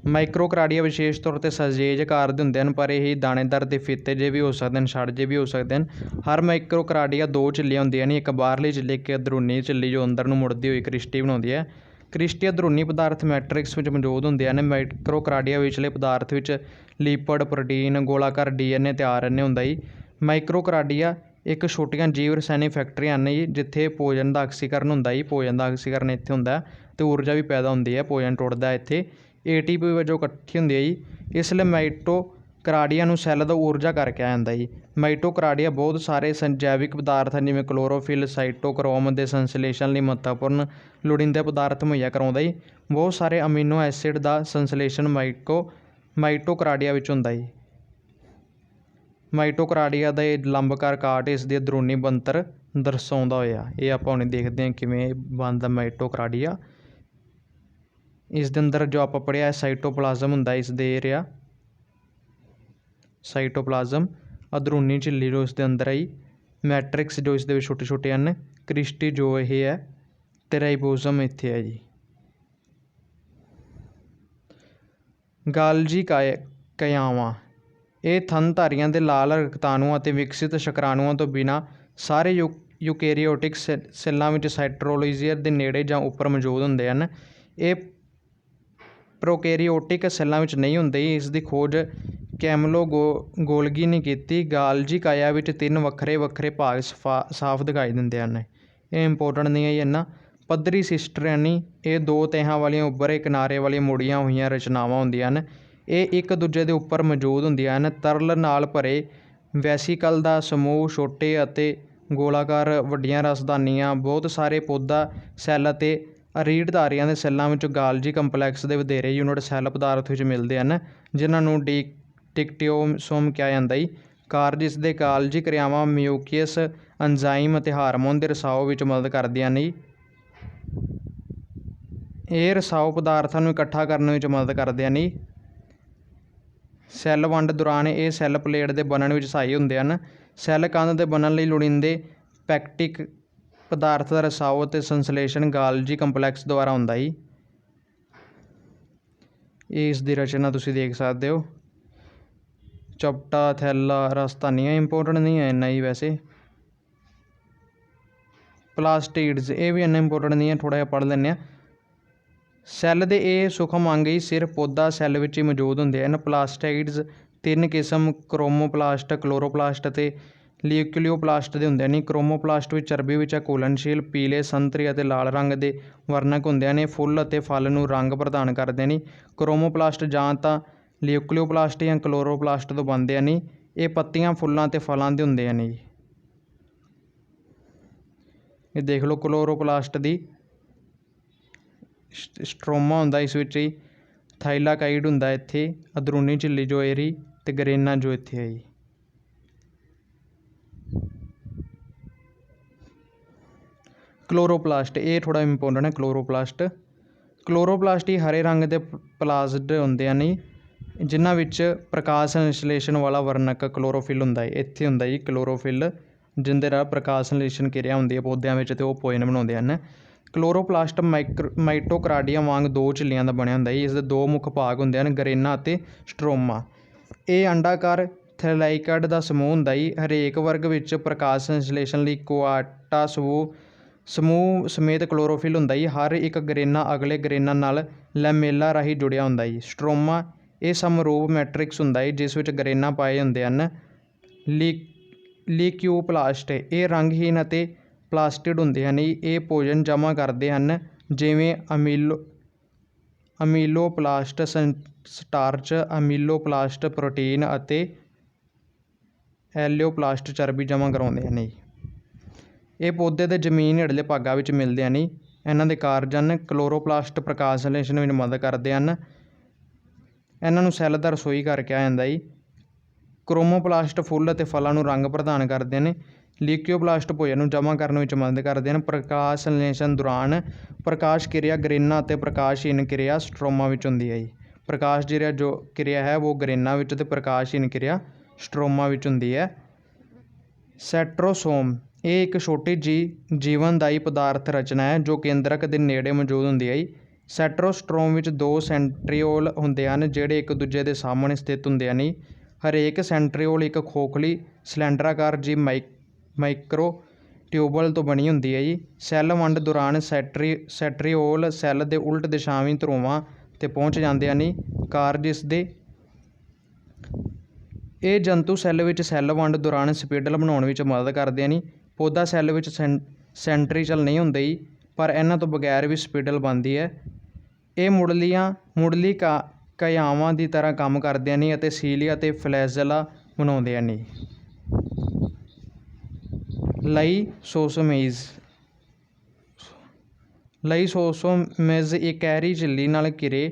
Speaker 1: ਮਾਈਕਰੋਕਾਰਡੀਆ ਵਿਸ਼ੇਸ਼ ਤੌਰ 'ਤੇ ਸਜੇਜ ਆਕਾਰ ਦੇ ਹੁੰਦੇ ਹਨ, ਪਰ ਇਹ ਦਾਣੇਦਾਰ ਦੇ ਫੀਤੇ ਜਿਹੇ ਵੀ ਹੋ ਸਕਦੇ ਹਨ, ਛੜ ਜਿਹੇ ਵੀ ਹੋ ਸਕਦੇ ਹਨ। ਹਰ ਮਾਈਕਰੋਕਾਰਡੀਆ 2 ਝਿੱਲੀਆਂ ਹੁੰਦੀਆਂ ਨੇ, ਇੱਕ ਬਾਹਰਲੀ ਝਿੱਲੀ, ਇੱਕ ਅੰਦਰੂਨੀ ਝਿੱਲੀ, ਜੋ ਅੰਦਰ ਨੂੰ ਮੁੜਦੀ ਹੋਈ ਕ੍ਰਿਸਟੀ ਬਣਾਉਂਦੀ ਹੈ। ਕ੍ਰਿਸਟੀ ਅੰਦਰੂਨੀ ਪਦਾਰਥ ਮੈਟਰਿਕਸ ਵਿੱਚ ਮੌਜੂਦ ਹੁੰਦੇ ਹਨ। ਮਾਈਕਰੋਕਾਰਡੀਆ ਵਿਚਲੇ ਪਦਾਰਥ ਵਿੱਚ ਲਿਪਿਡ, ਪ੍ਰੋਟੀਨ, ਗੋਲਾਕਾਰ DNA ਅਤੇ RNA ਹੁੰਦਾ ਜੀ। ਮਾਈਕਰੋਕਾਰਡੀਆ ਇੱਕ ਛੋਟੀਆਂ ਜੀਵ ਰਸਾਇਣਿਕ ਫੈਕਟਰੀਆਂ ਹਨ ਜੀ, ਜਿੱਥੇ ਭੋਜਨ ਦਾ ਆਕਸੀਕਰਨ ਹੁੰਦਾ ਜੀ। ਭੋਜਨ ਦਾ ਆਕਸੀਕਰਨ ਇੱਥੇ ਹੁੰਦਾ ਅਤੇ ਊਰਜਾ ਵੀ ਪੈਦਾ ਹੁੰਦੀ ਹੈ, ਭੋਜਨ ਟੁੱਟਦਾ ਇੱਥੇ, ATP ਵਜੋਂ ਇਕੱਠੀ ਹੁੰਦੀ ਹੈ ਜੀ। ਇਸ ਲਈ ਮਾਈਟੋਕਾਰਡੀਆ ਨੂੰ ਸੈੱਲ ਦਾ ਊਰਜਾ ਘਰ ਕਿਹਾ ਜਾਂਦਾ ਜੀ। ਮਾਈਟੋਕਾਰਡੀਆ ਬਹੁਤ ਸਾਰੇ ਜੈਵਿਕ ਪਦਾਰਥ ਹਨ, ਜਿਵੇਂ ਕਲੋਰੋਫਿਲ, ਸਾਈਟੋਕਰੋਮ ਦੇ ਸੰਸਲੇਸ਼ਨ ਲਈ ਮਹੱਤਵਪੂਰਨ ਲੋੜੀਂਦੇ ਪਦਾਰਥ ਮੁਹੱਈਆ ਕਰਾਉਂਦਾ ਜੀ। ਬਹੁਤ ਸਾਰੇ ਅਮੀਨੋ ਐਸਿਡ ਦਾ ਸੰਸਲੇਸ਼ਨ ਮਾਈਟੋਕਾਰਡੀਆ ਵਿੱਚ ਹੁੰਦਾ ਜੀ। ਮਾਈਟੋਕਾਰਡੀਆ ਦਾ ਇਹ ਲੰਬਕਾਰ ਕਾਟ ਇਸ ਦੀ ਅੰਦਰੂਨੀ ਬਣਤਰ ਦਰਸਾਉਂਦਾ ਹੋਇਆ। ਇਹ ਆਪਾਂ ਹੁਣ ਦੇਖਦੇ ਹਾਂ ਕਿਵੇਂ ਬਣਦਾ ਮਾਈਟੋਕਾਰਡੀਆ। ਇਸ ਦੇ ਅੰਦਰ ਜੋ ਆਪਾਂ ਪੜ੍ਹਿਆ ਸਾਈਟੋਪਲਾਜ਼ਮ ਹੁੰਦਾ, ਇਸ ਦੇ ਏਰੀਆ ਸਾਈਟੋਪਲਾਜ਼ਮ, ਅੰਦਰੂਨੀ ਝਿੱਲੀ ਜੋ ਇਸ ਦੇ ਅੰਦਰ ਆਈ, ਮੈਟਰਿਕਸ ਜੋ ਇਸ ਦੇ ਵਿੱਚ ਛੋਟੇ ਛੋਟੇ ਹਨ, ਕ੍ਰਿਸਟੀ ਜੋ ਇਹ ਹੈ, ਅਤੇ ਰਾਈਬੋਸੋਮ ਇੱਥੇ ਹੈ ਜੀ। ਗਾਲਜੀ ਕਾਇਆਵਾਂ, ਇਹ ਥਣਧਾਰੀਆਂ ਦੇ ਲਾਲ ਰਕਤਾਣੂਆਂ ਅਤੇ ਵਿਕਸਿਤ ਸ਼ੁਕਰਾਣੂਆਂ ਤੋਂ ਬਿਨਾਂ ਸਾਰੇ ਯੂਕੈਰੀਓਟਿਕ ਸੈੱਲਾਂ ਵਿੱਚ ਸਾਈਟੋਲੋਜੀਆ ਦੇ ਨੇੜੇ ਜਾਂ ਉੱਪਰ ਮੌਜੂਦ ਹੁੰਦੇ ਹਨ। ਇਹ ਪ੍ਰੋਕੈਰੀਓਟਿਕ ਸੈੱਲਾਂ ਵਿੱਚ ਨਹੀਂ ਹੁੰਦੇ। ਇਸ ਦੀ ਖੋਜ ਕੈਮਿਲੋ ਗੋਲਗੀ ਨੇ ਕੀਤੀ। ਗਾਲਜੀ ਕਾਇਆ ਵਿੱਚ 3 ਵੱਖਰੇ ਵੱਖਰੇ ਭਾਗ ਸਾਫ਼ ਦਿਖਾਈ ਦਿੰਦੇ ਹਨ। ਇਹ ਇੰਪੋਰਟੈਂਟ ਨਹੀਂ ਹੈ ਜੀ ਇੰਨਾ। ਪੱਧਰੀ ਸਿਸਟਰਨੀ, ਇਹ 2 ਤਹਿਾਂ ਵਾਲੀਆਂ ਉੱਭਰੇ ਕਿਨਾਰੇ ਵਾਲੀਆਂ ਮੁੜੀਆਂ ਹੋਈਆਂ ਰਚਨਾਵਾਂ ਹੁੰਦੀਆਂ ਹਨ। ਇਹ ਇੱਕ ਦੂਜੇ ਦੇ ਉੱਪਰ ਮੌਜੂਦ ਹੁੰਦੀਆਂ ਹਨ। ਤਰਲ ਨਾਲ ਭਰੇ ਵੈਸੀਕਲ ਦਾ ਸਮੂਹ, ਛੋਟੇ ਅਤੇ ਗੋਲਾਕਾਰ ਵੱਡੀਆਂ ਰਸਦਾਨੀਆਂ, ਬਹੁਤ ਸਾਰੇ ਪੌਦਾ ਸੈੱਲ ਅਤੇ ਅਰੀਡਧਾਰੀਆਂ ਦੇ ਸੈੱਲਾਂ ਵਿੱਚ ਗਾਲਜੀ ਕੰਪਲੈਕਸ ਦੇ ਵਧੇਰੇ ਯੂਨਿਟ ਸੈੱਲ ਪਦਾਰਥ ਵਿੱਚ ਮਿਲਦੇ ਹਨ, ਜਿਨ੍ਹਾਂ ਨੂੰ ਡਿਕਟੀਓਸੋਮ ਕਿਹਾ ਜਾਂਦਾ ਜੀ। ਕਾਰਜ ਇਸ ਦੇ ਗਾਲਜੀ ਕਿਰਿਆਵਾਂ ਮਿਊਕੀਅਸ, ਐਂਜ਼ਾਈਮ ਅਤੇ ਹਾਰਮੋਨ ਦੇ ਰਿਸਾਓ ਵਿੱਚ ਮਦਦ ਕਰਦੀਆਂ ਨੇ। ਇਹ ਰਿਸਾਓ ਪਦਾਰਥਾਂ ਨੂੰ ਇਕੱਠਾ ਕਰਨ ਵਿੱਚ ਮਦਦ ਕਰਦੇ ਹਨ। ਸੈੱਲ ਵੰਡ ਦੌਰਾਨ ਇਹ ਸੈੱਲ ਪਲੇਟ ਦੇ ਬਣਨ ਵਿੱਚ ਸਹਾਈ ਹੁੰਦੇ ਹਨ। ਸੈੱਲ ਕੰਧ ਦੇ ਬਣਨ ਲਈ ਲੋੜੀਂਦੇ ਪੈਕਟਿਕ ਪਦਾਰਥ ਦਾ ਰਿਸਾਓ ਅਤੇ ਸੰਸਲੇਸ਼ਨ ਗਾਲਜੀ ਕੰਪਲੈਕਸ ਦੁਆਰਾ ਹੁੰਦਾ ਜੀ। ਇਹ ਇਸ ਦੀ ਰਚਨਾ ਤੁਸੀਂ ਦੇਖ ਸਕਦੇ ਹੋ। ਚਪਟਾ, ਥੈਲਾ, ਰਸਦਾਨੀਆਂ ਇੰਪੋਰਟੈਂਟ ਨਹੀਂ ਹੈ ਇੰਨਾ ਹੀ ਵੈਸੇ। ਪਲਾਸਟਿਡਸ, ਇਹ ਵੀ ਇੰਨਾ ਇੰਪੋਰਟੈਂਟ ਨਹੀਂ ਹੈ, ਥੋੜ੍ਹਾ ਜਿਹਾ ਪੜ੍ਹ ਲੈਂਦੇ ਹਾਂ। ਸੈੱਲ ਦੇ ਇਹ ਸੂਖਮ ਅੰਗ ਹੀ ਸਿਰਫ ਪੌਦਾ ਸੈੱਲ ਵਿੱਚ ਹੀ ਮੌਜੂਦ ਹੁੰਦੇ ਹਨ। ਪਲਾਸਟਿਡਸ 3 ਕਿਸਮ, ਕ੍ਰੋਮੋਪਲਾਸਟ, ਕਲੋਰੋਪਲਾਸਟ ਅਤੇ ਲਿਊਕੋਪਲਾਸਟ ਦੇ ਹੁੰਦੇ ਨੇ। ਕ੍ਰੋਮੋਪਲਾਸਟ ਵਿੱਚ ਚਰਬੀ ਵਿੱਚ ਘੁਲਣਸ਼ੀਲ ਪੀਲੇ, ਸੰਤਰੀ ਅਤੇ ਲਾਲ ਰੰਗ ਦੇ ਵਰਣਕ ਹੁੰਦੇ ਨੇ। ਫੁੱਲ ਅਤੇ ਫਲ ਨੂੰ ਰੰਗ ਪ੍ਰਦਾਨ ਕਰਦੇ ਨੇ। ਕ੍ਰੋਮੋਪਲਾਸਟ ਜਾਂ ਤਾਂ ਲਿਊਕੋਪਲਾਸਟ ਜਾਂ ਕਲੋਰੋਪਲਾਸਟ ਤੋਂ ਬਣਦੇ ਨੇ। ਇਹ ਪੱਤੀਆਂ ਫੁੱਲਾਂ ਅਤੇ ਫਲਾਂ ਦੇ ਹੁੰਦੇ ਨੇ ਜੀ। ਇਹ ਦੇਖ ਲਓ ਕਲੋਰੋਪਲਾਸਟ ਦੀ ਸਟ੍ਰੋਮਾ ਹੁੰਦਾ, ਇਸ ਵਿੱਚ ਹੀ ਥਾਈਲਾਕਾਈਡ ਹੁੰਦਾ, ਇੱਥੇ ਅੰਦਰੂਨੀ ਝਿੱਲੀ ਜੋ ਏਰੀ ਅਤੇ ਗਰੇਨਾ ਜੋ ਇੱਥੇ ਹੈ ਜੀ। ਕਲੋਰੋਪਲਾਸਟ ਇਹ ਥੋੜ੍ਹਾ ਇੰਪੋਰਟੈਂਟ ਹੈ। ਕਲੋਰੋਪਲਾਸਟ ਹੀ ਹਰੇ ਰੰਗ ਦੇ ਪਲਾਜ਼ਡ ਹੁੰਦੇ ਨੇ ਜਿਨ੍ਹਾਂ ਵਿੱਚ ਪ੍ਰਕਾਸ਼ ਸੰਸ਼ਲੇਸ਼ਣ ਵਾਲਾ ਵਰਣਕ ਕਲੋਰੋਫਿਲ ਹੁੰਦਾ ਹੈ। ਇੱਥੇ ਹੁੰਦਾ ਜੀ ਕਲੋਰੋਫਿਲ, ਜਿਹਦੇ ਨਾਲ ਪ੍ਰਕਾਸ਼ ਸੰਸ਼ਲੇਸ਼ਣ ਕਿਰਿਆ ਹੁੰਦੀ ਹੈ ਪੌਦਿਆਂ ਵਿੱਚ ਅਤੇ ਉਹ ਭੋਜਨ ਬਣਾਉਂਦੇ ਹਨ। ਕਲੋਰੋਪਲਾਸਟ ਮਾਈਟੋਕਾਂਡਰੀਆ ਵਾਂਗ ਦੋ ਝਿੱਲੀਆਂ ਦਾ ਬਣਿਆ ਹੁੰਦਾ ਹੈ। ਇਸ ਦੇ ਦੋ ਮੁੱਖ ਭਾਗ ਹੁੰਦੇ ਹਨ, ਗਰੇਨਾ ਅਤੇ ਸਟ੍ਰੋਮਾ। ਇਹ ਅੰਡਾਕਾਰ ਥੈਲਾਈਕਾਈਡ ਦਾ ਸਮੂਹ ਹੁੰਦਾ ਜੀ। ਹਰੇਕ ਵਰਗ ਵਿੱਚ ਪ੍ਰਕਾਸ਼ ਸੰਸ਼ਲੇਸ਼ਣ ਲਈ ਕੁਆਟਾ ਸਮੂਹ ਸਮੇਤ ਕਲੋਰੋਫਿਲ ਹੁੰਦਾ ਜੀ। ਹਰ ਇੱਕ ਗਰੇਨਾ ਅਗਲੇ ਗਰੇਨਾ ਨਾਲ ਲੈਮੇਲਾ ਰਾਹੀਂ ਜੁੜਿਆ ਹੁੰਦਾ ਜੀ। ਸਟ੍ਰੋਮਾ ਇਹ ਸਮਰੂਪ ਮੈਟ੍ਰਿਕਸ ਹੁੰਦਾ ਹੈ ਜਿਸ ਵਿੱਚ ਗਰੇਨਾ ਪਾਏ ਹੁੰਦੇ ਹਨ। ਲਿਊਕੋਪਲਾਸਟ ਇਹ ਰੰਗਹੀਨ ਅਤੇ ਪਲਾਸਟਿਡ ਹੁੰਦੇ ਹਨ। ਇਹ ਭੋਜਨ ਜਮ੍ਹਾਂ ਕਰਦੇ ਹਨ ਜਿਵੇਂ ਅਮੀਲੋਪਲਾਸਟ ਸਟਾਰਚ, ਅਮੀਲੋਪਲਾਸਟ ਪ੍ਰੋਟੀਨ ਅਤੇ ਐਲੀਓਪਲਾਸਟ ਚਰਬੀ ਜਮ੍ਹਾਂ ਕਰਾਉਂਦੇ ਹਨ। ਇਹ ਪੌਦੇ ਦੇ ਜ਼ਮੀਨ ਹੇਠਲੇ ਭਾਗਾਂ ਵਿੱਚ ਮਿਲਦੇ ਹਨ। ਇਹਨਾਂ ਦੇ ਕਾਰਜ ਹਨ, ਕਲੋਰੋਪਲਾਸਟ ਪ੍ਰਕਾਸ਼ ਸੰਸ਼ਲੇਸ਼ਣ ਵਿੱਚ ਮਦਦ ਕਰਦੇ ਹਨ। ਇਹਨਾਂ ਨੂੰ ਸੈੱਲ ਦਾ ਰਸੋਈ ਘਰ ਕਿਹਾ ਜਾਂਦਾ ਜੀ। ਕ੍ਰੋਮੋਪਲਾਸਟ ਫੁੱਲ ਅਤੇ ਫਲਾਂ ਨੂੰ ਰੰਗ ਪ੍ਰਦਾਨ ਕਰਦੇ ਨੇ। ਲਿਊਕੋਪਲਾਸਟ ਭੋਜਨ ਨੂੰ ਜਮ੍ਹਾਂ ਕਰਨ ਵਿੱਚ ਮਦਦ ਕਰਦੇ ਹਨ। ਪ੍ਰਕਾਸ਼ ਸੰਸ਼ਲੇਸ਼ਣ ਦੌਰਾਨ ਪ੍ਰਕਾਸ਼ ਕਿਰਿਆ ਗਰੇਨਾ ਅਤੇ ਪ੍ਰਕਾਸ਼ਹੀਨ ਕਿਰਿਆ ਸਟ੍ਰੋਮਾ ਵਿੱਚ ਹੁੰਦੀ ਹੈ ਜੀ। ਪ੍ਰਕਾਸ਼ ਕਿਰਿਆ ਹੈ ਉਹ ਗਰੇਨਾ ਵਿੱਚ ਅਤੇ ਪ੍ਰਕਾਸ਼ਹੀਨ ਕਿਰਿਆ ਸਟ੍ਰੋਮਾ ਵਿੱਚ ਹੁੰਦੀ ਹੈ। ਸੈਟਰੋਸੋਮ ਇਹ ਇੱਕ ਛੋਟੀ ਜਿਹੀ ਜੀਵਨਦਾਈ ਪਦਾਰਥ ਰਚਨਾ ਹੈ ਜੋ ਕੇਂਦਰਕ ਦੇ ਨੇੜੇ ਮੌਜੂਦ ਹੁੰਦੀ ਹੈ ਜੀ। ਸੈਟਰੋਸਟੋਮ ਵਿੱਚ ਦੋ ਸੈਂਟਰੀਓਲ ਹੁੰਦੇ ਹਨ ਜਿਹੜੇ ਇੱਕ ਦੂਜੇ ਦੇ ਸਾਹਮਣੇ ਸਥਿਤ ਹੁੰਦੇ ਹਨ। ਹਰੇਕ ਸੈਂਟਰੀਓਲ ਇੱਕ ਖੋਖਲੀ ਸਿਲੰਡਰਾਕਾਰ ਜਿਹੀ ਮਾਈਕਰੋ ਟਿਊਬਲ ਤੋਂ ਬਣੀ ਹੁੰਦੀ ਹੈ ਜੀ। ਸੈੱਲ ਵੰਡ ਦੌਰਾਨ ਸੈਂਟਰੀਓਲ ਸੈੱਲ ਦੇ ਉਲਟ ਦਿਸ਼ਾਵੀ ਧਰੁਵਾਂ 'ਤੇ ਪਹੁੰਚ ਜਾਂਦੇ ਹਨ। ਕਾਰਜ ਇਸ ਦੇ ਇਹ ਜੰਤੂ ਸੈੱਲ ਵਿੱਚ ਸੈੱਲ ਵੰਡ ਦੌਰਾਨ ਸਪਿੰਡਲ ਬਣਾਉਣ ਵਿੱਚ ਮਦਦ ਕਰਦੇ ਹਨ। ਪੌਦਾ ਸੈੱਲ ਵਿੱਚ ਸੈਂਟਰੀਚਲ ਨਹੀਂ ਹੁੰਦੇ ਜੀ, ਪਰ ਇਹਨਾਂ ਤੋਂ ਬਗੈਰ ਵੀ ਸਪਿੰਡਲ ਬਣਦੀ ਹੈ। ਇਹ ਮੁੱਢਲੀ ਕਾਇਆਵਾਂ ਦੀ ਤਰ੍ਹਾਂ ਕੰਮ ਕਰਦੇ ਹਨ ਅਤੇ ਸੀਲੀਆ ਅਤੇ ਫਲੈਜੈਲਾ ਬਣਾਉਂਦੇ ਹਨ। ਲਾਈਸੋਸੋਮਜ਼ ਇਕਹਿਰੀ ਝਿੱਲੀ ਨਾਲ ਘਿਰੇ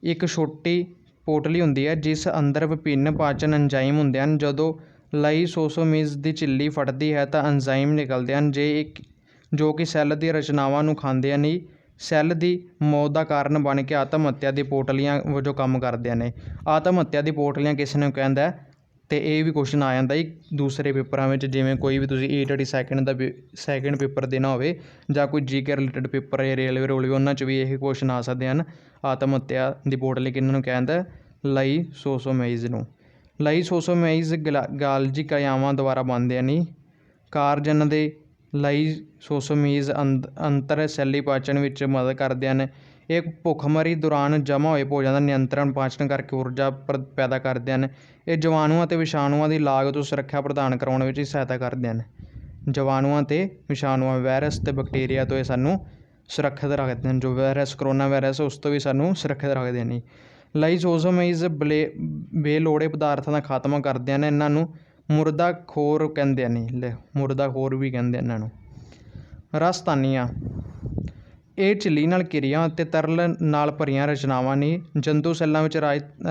Speaker 1: ਇੱਕ ਛੋਟੀ ਪੋਟਲੀ ਹੁੰਦੀ ਹੈ ਜਿਸ ਅੰਦਰ ਵਿਭਿੰਨ ਪਾਚਨ ਐਂਜ਼ਾਈਮ ਹੁੰਦੇ ਹਨ। ਜਦੋਂ ਲਾਈਸੋਸੋਮਜ਼ ਦੀ ਝਿੱਲੀ ਫਟਦੀ ਹੈ ਤਾਂ ਐਂਜ਼ਾਈਮ ਨਿਕਲਦੇ ਹਨ ਜੋ ਕਿ ਸੈੱਲ ਦੀਆਂ ਰਚਨਾਵਾਂ ਨੂੰ ਖਾਂਦੇ ਹਨ। ਸੈੱਲ ਦੀ ਮੌਤ ਦਾ ਕਾਰਨ ਬਣ ਕੇ ਆਤਮ ਹੱਤਿਆ ਦੀ ਪੋਟਲੀਆਂ ਵਜੋਂ ਕੰਮ ਕਰਦੇ ਹਨ। ਆਤਮ ਹੱਤਿਆ ਦੀ ਪੋਟਲੀਆਂ ਕਿਸ ਨੂੰ ਕਹਿੰਦਾ, ਅਤੇ ਇਹ ਵੀ ਕੁਐਸਚਨ ਆ ਜਾਂਦਾ ਜੀ ਦੂਸਰੇ ਪੇਪਰਾਂ ਵਿੱਚ, ਜਿਵੇਂ ਕੋਈ ਵੀ ਤੁਸੀਂ ਸੈਕਿੰਡ ਪੇਪਰ ਦੇਣਾ ਹੋਵੇ ਜਾਂ ਕੋਈ GK ਰਿਲੇਟਡ ਪੇਪਰ ਹੈ, ਰੇਲਵੇ ਉਹਨਾਂ 'ਚ ਵੀ ਇਹ ਕੁਐਸਚਨ ਆ ਸਕਦੇ ਹਨ। ਆਤਮ ਹੱਤਿਆ ਦੀ ਪੋਟਲੀ ਕਿਹਨਾਂ ਨੂੰ ਕਹਿੰਦਾ? ਲਾਈਸੋਸੋਮਜ਼ ਨੂੰ। ਲਾਈਸੋਸੋਮਜ਼ ਗਾਲਜੀ ਕਾਇਆਵਾਂ ਦੁਆਰਾ ਬਣਦੇ ਹਨ। ਕਾਰਜ ਇਹਨਾਂ ਦੇ ਲਾਈਸੋਸੋਮਜ਼ ਅੰਤਰ ਸੈੱਲੀ ਪਾਚਨ ਵਿੱਚ ਮਦਦ ਕਰਦੇ ਹਨ। ਇਹ ਭੁੱਖਮਰੀ ਦੌਰਾਨ ਜਮ੍ਹਾਂ ਹੋਏ ਭੋਜਨ ਦਾ ਨਿਯੰਤਰਣ ਪਾਚਨ ਕਰਕੇ ਊਰਜਾ ਪੈਦਾ ਕਰਦੇ ਹਨ। ਇਹ ਜੀਵਾਣੂਆਂ ਅਤੇ ਵਿਸ਼ਾਣੂਆਂ ਦੀ ਲਾਗ ਤੋਂ ਸੁਰੱਖਿਆ ਪ੍ਰਦਾਨ ਕਰਾਉਣ ਵਿੱਚ ਸਹਾਇਤਾ ਕਰਦੇ ਹਨ। ਜੀਵਾਣੂਆਂ ਅਤੇ ਵਿਸ਼ਾਣੂਆਂ, ਵਾਇਰਸ ਅਤੇ ਬੈਕਟੀਰੀਆ ਤੋਂ ਇਹ ਸਾਨੂੰ ਸੁਰੱਖਿਅਤ ਰੱਖਦੇ ਹਨ। ਜੋ ਵਾਇਰਸ, ਕਰੋਨਾ ਵਾਇਰਸ, ਉਸ ਤੋਂ ਵੀ ਸਾਨੂੰ ਸੁਰੱਖਿਅਤ ਰੱਖਦੇ ਹਨ। ਲਾਈਸੋਸੋਮਜ਼ ਬੇਲੋੜੇ ਪਦਾਰਥਾਂ ਦਾ ਖਾਤਮਾ ਕਰਦੇ ਹਨ। ਇਹਨਾਂ ਨੂੰ ਮੁਰਦਾਖੋਰ ਕਹਿੰਦੇ ਹਨ। ਮੁਰਦਾਖੋਰ ਵੀ ਕਹਿੰਦੇ ਇਹਨਾਂ ਨੂੰ। ਰਸਧਾਨੀਆਂ ਇਹ ਝਿੱਲੀ ਨਾਲ ਘਿਰੀਆਂ ਅਤੇ ਤਰਲ ਨਾਲ ਭਰੀਆਂ ਰਚਨਾਵਾਂ ਨੇ। ਜੰਤੂ ਸੈੱਲਾਂ ਵਿੱਚ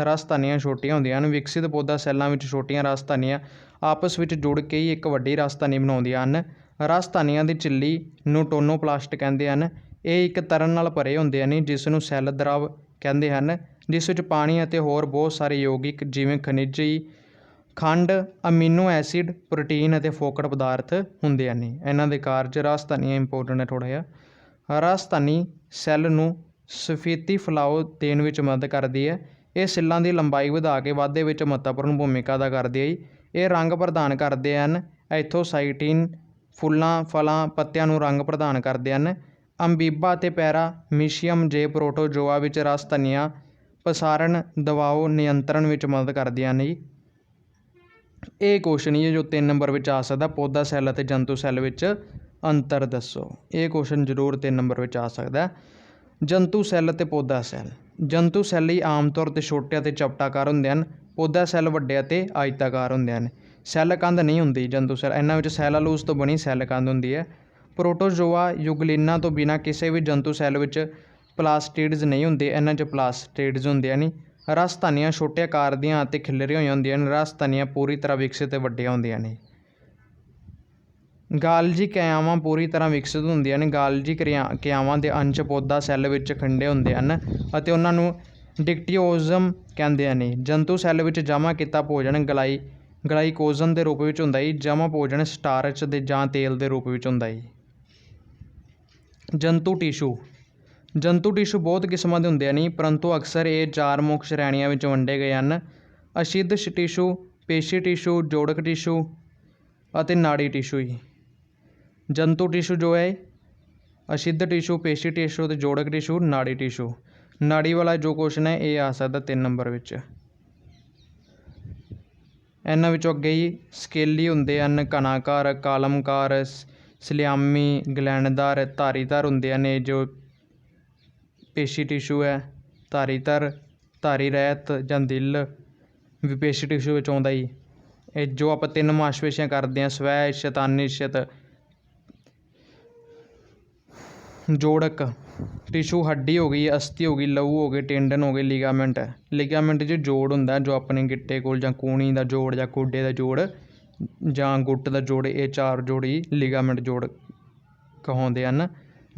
Speaker 1: ਰਸਧਾਨੀਆਂ ਛੋਟੀਆਂ ਹੁੰਦੀਆਂ ਹਨ। ਵਿਕਸਿਤ ਪੌਦਾ ਸੈੱਲਾਂ ਵਿੱਚ ਛੋਟੀਆਂ ਰਸਧਾਨੀਆਂ ਆਪਸ ਵਿੱਚ ਜੁੜ ਕੇ ਹੀ ਇੱਕ ਵੱਡੀ ਰਸਧਾਨੀ ਬਣਾਉਂਦੀਆਂ ਹਨ। ਰਸਧਾਨੀਆਂ ਦੀ ਝਿੱਲੀ ਨੂੰ ਟੋਨੋਪਲਾਸਟ ਕਹਿੰਦੇ ਹਨ। ਇਹ ਇੱਕ ਤਰਲ ਨਾਲ ਭਰੇ ਹੁੰਦੇ ਹਨ ਜਿਸ ਨੂੰ ਸੈੱਲ ਦਰਵ ਕਹਿੰਦੇ ਹਨ, ਜਿਸ ਵਿੱਚ ਪਾਣੀ ਅਤੇ ਹੋਰ ਬਹੁਤ ਸਾਰੇ ਯੌਗਿਕ ਜਿਵੇਂ ਖਣਿਜੀ, ਖੰਡ, ਅਮੀਨੋ ਐਸਿਡ, ਪ੍ਰੋਟੀਨ ਅਤੇ ਫੋਕਟ ਪਦਾਰਥ ਹੁੰਦੇ ਹਨ। ਇਹਨਾਂ ਦੇ ਕਾਰਜ, ਰਸਧਾਨੀਆਂ ਇੰਪੋਰਟੈਂਟ ਹੈ ਥੋੜ੍ਹਾ ਜਿਹਾ। ਰਸਧਾਨੀ ਸੈੱਲ ਨੂੰ ਸਫੀਤੀ ਫੈਲਾਅ ਦੇਣ ਵਿੱਚ ਮਦਦ ਕਰਦੀ ਹੈ। ਇਹ ਸੈੱਲਾਂ ਦੀ ਲੰਬਾਈ ਵਧਾ ਕੇ ਵਾਧੇ ਵਿੱਚ ਮਹੱਤਵਪੂਰਨ ਭੂਮਿਕਾ ਅਦਾ ਕਰਦੀ ਹੈ। ਇਹ ਰੰਗ ਪ੍ਰਦਾਨ ਕਰਦੇ ਹਨ। ਐਂਥੋਸਾਇਆਨਿਨ ਫੁੱਲਾਂ, ਫਲਾਂ, ਪੱਤਿਆਂ ਨੂੰ ਰੰਗ ਪ੍ਰਦਾਨ ਕਰਦੇ ਹਨ। ਅਮੀਬਾ ਅਤੇ ਪੈਰਾਮੀਸ਼ੀਅਮ ਜਿਹੇ ਪ੍ਰੋਟੋਜ਼ੋਆ ਵਿੱਚ ਰਸਧਾਨੀਆਂ ਪ੍ਰਸਾਰਣ ਦਬਾਅ ਨਿਯੰਤਰਣ ਵਿੱਚ ਮਦਦ ਕਰਦੀਆਂ ਹਨ। ਇਹ ਕੁਐਸਚਨ ਹੀ ਹੈ ਜੋ 3 ਨੰबर ਵਿੱਚ ਆ ਸਕਦਾ। ਪੌਦਾ ਸੈੱਲ ਅਤੇ ਜੰਤੂ ਸੈੱਲ ਵਿੱਚ ਅੰਤਰ ਦੱਸੋ। ਇਹ ਕੁਐਸਚਨ ਜ਼ਰੂਰ 3 ਨੰबर ਵਿੱਚ ਆ ਸਕਦਾ। ਜੰਤੂ ਸੈੱਲ ਅਤੇ ਪੌਦਾ ਸੈੱਲ। ਜੰਤੂ ਸੈੱਲ ਹੀ ਆਮ ਤੌਰ 'ਤੇ ਛੋਟੇ ਅਤੇ ਚਪਟਾਕਾਰ ਹੁੰਦੇ ਹਨ। ਪੌਦਾ ਸੈੱਲ ਵੱਡੇ ਅਤੇ ਆਇਤਾਕਾਰ ਹੁੰਦੇ ਹਨ। ਸੈੱਲ ਕੰਧ ਨਹੀਂ ਹੁੰਦੀ ਜੰਤੂ ਸੈੱਲ, ਇਹਨਾਂ ਵਿੱਚ ਸੈਲਾਲੂਸ ਤੋਂ ਬਣੀ ਸੈੱਲ ਕੰਧ ਹੁੰਦੀ ਹੈ। ਪ੍ਰੋਟੋਜ਼ੋਆ ਯੂਗਲੀਨਾ ਤੋਂ ਬਿਨਾਂ ਕਿਸੇ ਵੀ ਜੰਤੂ ਸੈੱਲ ਵਿੱਚ ਪਲਾਸਟਿਡਜ਼ ਨਹੀਂ ਹੁੰਦੇ, ਇਹਨਾਂ 'ਚ ਪਲਾਸਟਿਡਜ਼ ਹੁੰਦੇ ਹਨ। ਰਸ ਧਾਨੀਆਂ ਛੋਟੇ ਆਕਾਰ ਦੀਆਂ ਅਤੇ ਖਿਲਰੀਆਂ ਹੋਈਆਂ ਹੁੰਦੀਆਂ ਹਨ। ਰਸ ਧਾਨੀਆਂ ਪੂਰੀ ਤਰ੍ਹਾਂ ਵਿਕਸਿਤ ਅਤੇ ਵੱਡੀਆਂ ਹੁੰਦੀਆਂ ਨੇ। ਗਾਲਜੀ ਕਿਆਵਾਂ ਪੂਰੀ ਤਰ੍ਹਾਂ ਵਿਕਸਿਤ ਹੁੰਦੀਆਂ ਨੇ। ਗਾਲਜੀ ਕਿਆਵਾਂ ਦੇ ਅੰਸ਼ ਪੌਦਾ ਸੈੱਲ ਵਿੱਚ ਖਿੰਡੇ ਹੁੰਦੇ ਹਨ ਅਤੇ ਉਹਨਾਂ ਨੂੰ ਡਿਕਟੀਓਜ਼ਮ ਕਹਿੰਦੇ ਨੇ। ਜੰਤੂ ਸੈੱਲ ਵਿੱਚ ਜਮ੍ਹਾਂ ਕੀਤਾ ਭੋਜਨ ਗਲਾਈਕੋਜਨ ਦੇ ਰੂਪ ਵਿੱਚ ਹੁੰਦਾ ਹੈ। ਜਮ੍ਹਾਂ ਭੋਜਨ ਸਟਾਰਚ ਦੇ ਜਾਂ ਤੇਲ ਦੇ ਰੂਪ ਵਿੱਚ ਹੁੰਦਾ ਹੈ। ਜੰਤੂ ਟਿਸ਼ੂ। ਜੰਤੂ ਟਿਸ਼ੂ ਬਹੁਤ ਕਿਸਮਾਂ ਦੇ ਹੁੰਦੇ ਹਨ, ਪਰੰਤੂ ਅਕਸਰ ਇਹ 4 ਮੁੱਖ ਸ਼੍ਰੇਣੀਆਂ ਵਿੱਚ ਵੰਡੇ ਗਏ ਹਨ: ਅਸਿੱਧ ਟਿਸ਼ੂ, ਪੇਸ਼ੀ ਟਿਸ਼ੂ, ਜੋੜਕ ਟਿਸ਼ੂ ਅਤੇ ਨਾੜੀ ਟਿਸ਼ੂ ਹੀ। ਜੰਤੂ ਟਿਸ਼ੂ ਜੋ ਹੈ ਅਸਿੱਧ ਟਿਸ਼ੂ, ਪੇਸ਼ੀ ਟਿਸ਼ੂ ਅਤੇ ਜੋੜਕ ਟਿਸ਼ੂ, ਨਾੜੀ ਟਿਸ਼ੂ। ਨਾੜੀ ਵਾਲਾ ਜੋ ਕੁਐਸਚਨ ਹੈ ਇਹ ਆ ਸਕਦਾ 3 ਨੰਬਰ ਵਿੱਚ। ਇਹਨਾਂ ਵਿੱਚੋਂ ਅੱਗੇ ਹੀ ਸਕੇਲੀ ਹੁੰਦੇ ਹਨ, ਘਨਾਕਾਰ, ਕਾਲਮਕਾਰ, ਸਲਿਆਮੀ, ਗਲੈਂਡਦਾਰ, ਧਾਰੀਦਾਰ ਹੁੰਦੇ ਹਨ। ਇਹ ਜੋ ਪੇਸ਼ੀ ਟਿਸ਼ੂ ਹੈ, ਧਾਰੀ ਰਹਿਤ ਜਾਂ ਦਿਲ ਵੀ ਪੇਸ਼ੀ ਟਿਸ਼ੂ ਵਿੱਚ ਆਉਂਦਾ ਹੀ। ਇਹ ਜੋ ਆਪਾਂ 3 ਮਾਸਪੇਸ਼ੀਆਂ ਕਰਦੇ ਹਾਂ, ਸਵੈ ਇੱਛਤ, ਅਨਿਸ਼ਚਿਤ। ਜੋੜਕ ਟਿਸ਼ੂ ਹੱਡੀ ਹੋ ਗਈ, ਅਸਥੀ ਹੋ ਗਈ, ਲਹੂ ਹੋ ਗਏ, ਟੈਂਡਨ ਹੋ ਗਏ, ਲਿਗਾਮੈਂਟ। ਲਿਗਾਮੈਂਟ 'ਚ ਜੋੜ ਹੁੰਦਾ ਜੋ ਆਪਣੇ ਗਿੱਟੇ ਕੋਲ ਜਾਂ ਕੂਹਣੀ ਦਾ ਜੋੜ ਜਾਂ ਗੋਡੇ ਦਾ ਜੋੜ ਜਾਂ ਗੁੱਟ ਦਾ ਜੋੜ, ਇਹ 4 ਜੋੜ ਹੀ ਲਿਗਾਮੈਂਟ ਜੋੜ ਕਹਾਉਂਦੇ ਹਨ।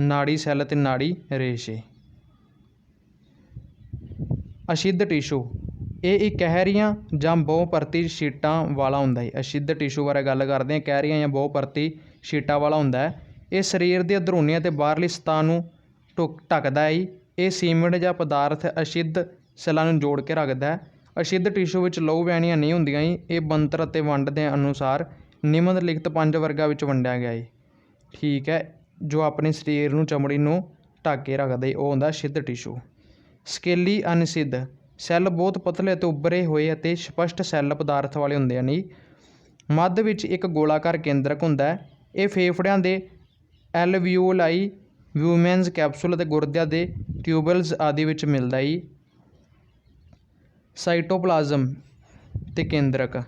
Speaker 1: ਨਾੜੀ ਸੈੱਲ ਅਤੇ ਨਾੜੀ ਰੇਸ਼ੇ। ਅਸਿੱਧ ਟਿਸ਼ੂ ਇਹ ਇਕਹਿਰੀਆਂ ਜਾਂ ਬਹੁਪਰਤੀ ਸ਼ੀਟਾਂ ਵਾਲਾ ਹੁੰਦਾ ਹੈ। ਅਸਿੱਧ ਟਿਸ਼ੂ ਬਾਰੇ ਗੱਲ ਕਰਦੇ ਹਾਂ, ਇਕਹਿਰੀਆਂ ਜਾਂ ਬਹੁਪਰਤੀ ਸ਼ੀਟਾਂ ਵਾਲਾ ਹੁੰਦਾ ਹੈ। ਇਹ ਸਰੀਰ ਦੀ ਅੰਦਰੂਨੀ ਅਤੇ ਬਾਹਰਲੀ ਸਤ੍ਹਾ ਨੂੰ ਢੱਕਦਾ ਹੈ। ਇਹ ਸੀਮਿੰਟ ਜਾਂ ਪਦਾਰਥ ਅਸਿੱਧ ਸੈੱਲਾਂ ਨੂੰ ਜੋੜ ਕੇ ਰੱਖਦਾ ਹੈ। ਅਸਿੱਧ ਟਿਸ਼ੂ ਵਿੱਚ ਲਹੂ ਵਹਿਣੀਆਂ ਨਹੀਂ ਹੁੰਦੀਆਂ। ਇਹ ਬਣਤਰ ਅਤੇ ਵੰਡ ਦੇ ਅਨੁਸਾਰ ਨਿਮਨਲਿਖਤ 5 ਵਰਗਾਂ ਵਿੱਚ ਵੰਡਿਆ ਗਿਆ ਹੈ। ਠੀਕ ਹੈ, ਜੋ ਆਪਣੇ ਸਰੀਰ ਨੂੰ, ਚਮੜੀ ਨੂੰ ਢੱਕ ਕੇ ਰੱਖਦਾ ਹੈ, ਉਹ ਹੁੰਦਾ ਅਸਿੱਧ ਟਿਸ਼ੂ। ਸਕੇਲੀ ਅਨਿਸਿੱਧ ਸੈੱਲ ਬਹੁਤ ਪਤਲੇ ਅਤੇ ਉੱਭਰੇ ਹੋਏ ਅਤੇ ਸਪਸ਼ਟ ਸੈੱਲ ਪਦਾਰਥ ਵਾਲੇ ਹੁੰਦੇ ਹਨ। ਮੱਧ ਵਿੱਚ ਇੱਕ ਗੋਲਾਕਾਰ ਕੇਂਦਰਕ ਹੁੰਦਾ ਹੈ। ਇਹ ਫੇਫੜਿਆਂ ਦੇ ਐਲਵੀਓਲਾਈ, ਵਿਊਮੈਨਸ ਕੈਪਸੂਲ ਅਤੇ ਗੁਰਦਿਆਂ ਦੇ ਟਿਊਬਲਸ ਆਦਿ ਵਿੱਚ ਮਿਲਦਾ ਹੈ। ਸਾਈਟੋਪਲਾਜ਼ਮ ਅਤੇ ਕੇਂਦਰਕ।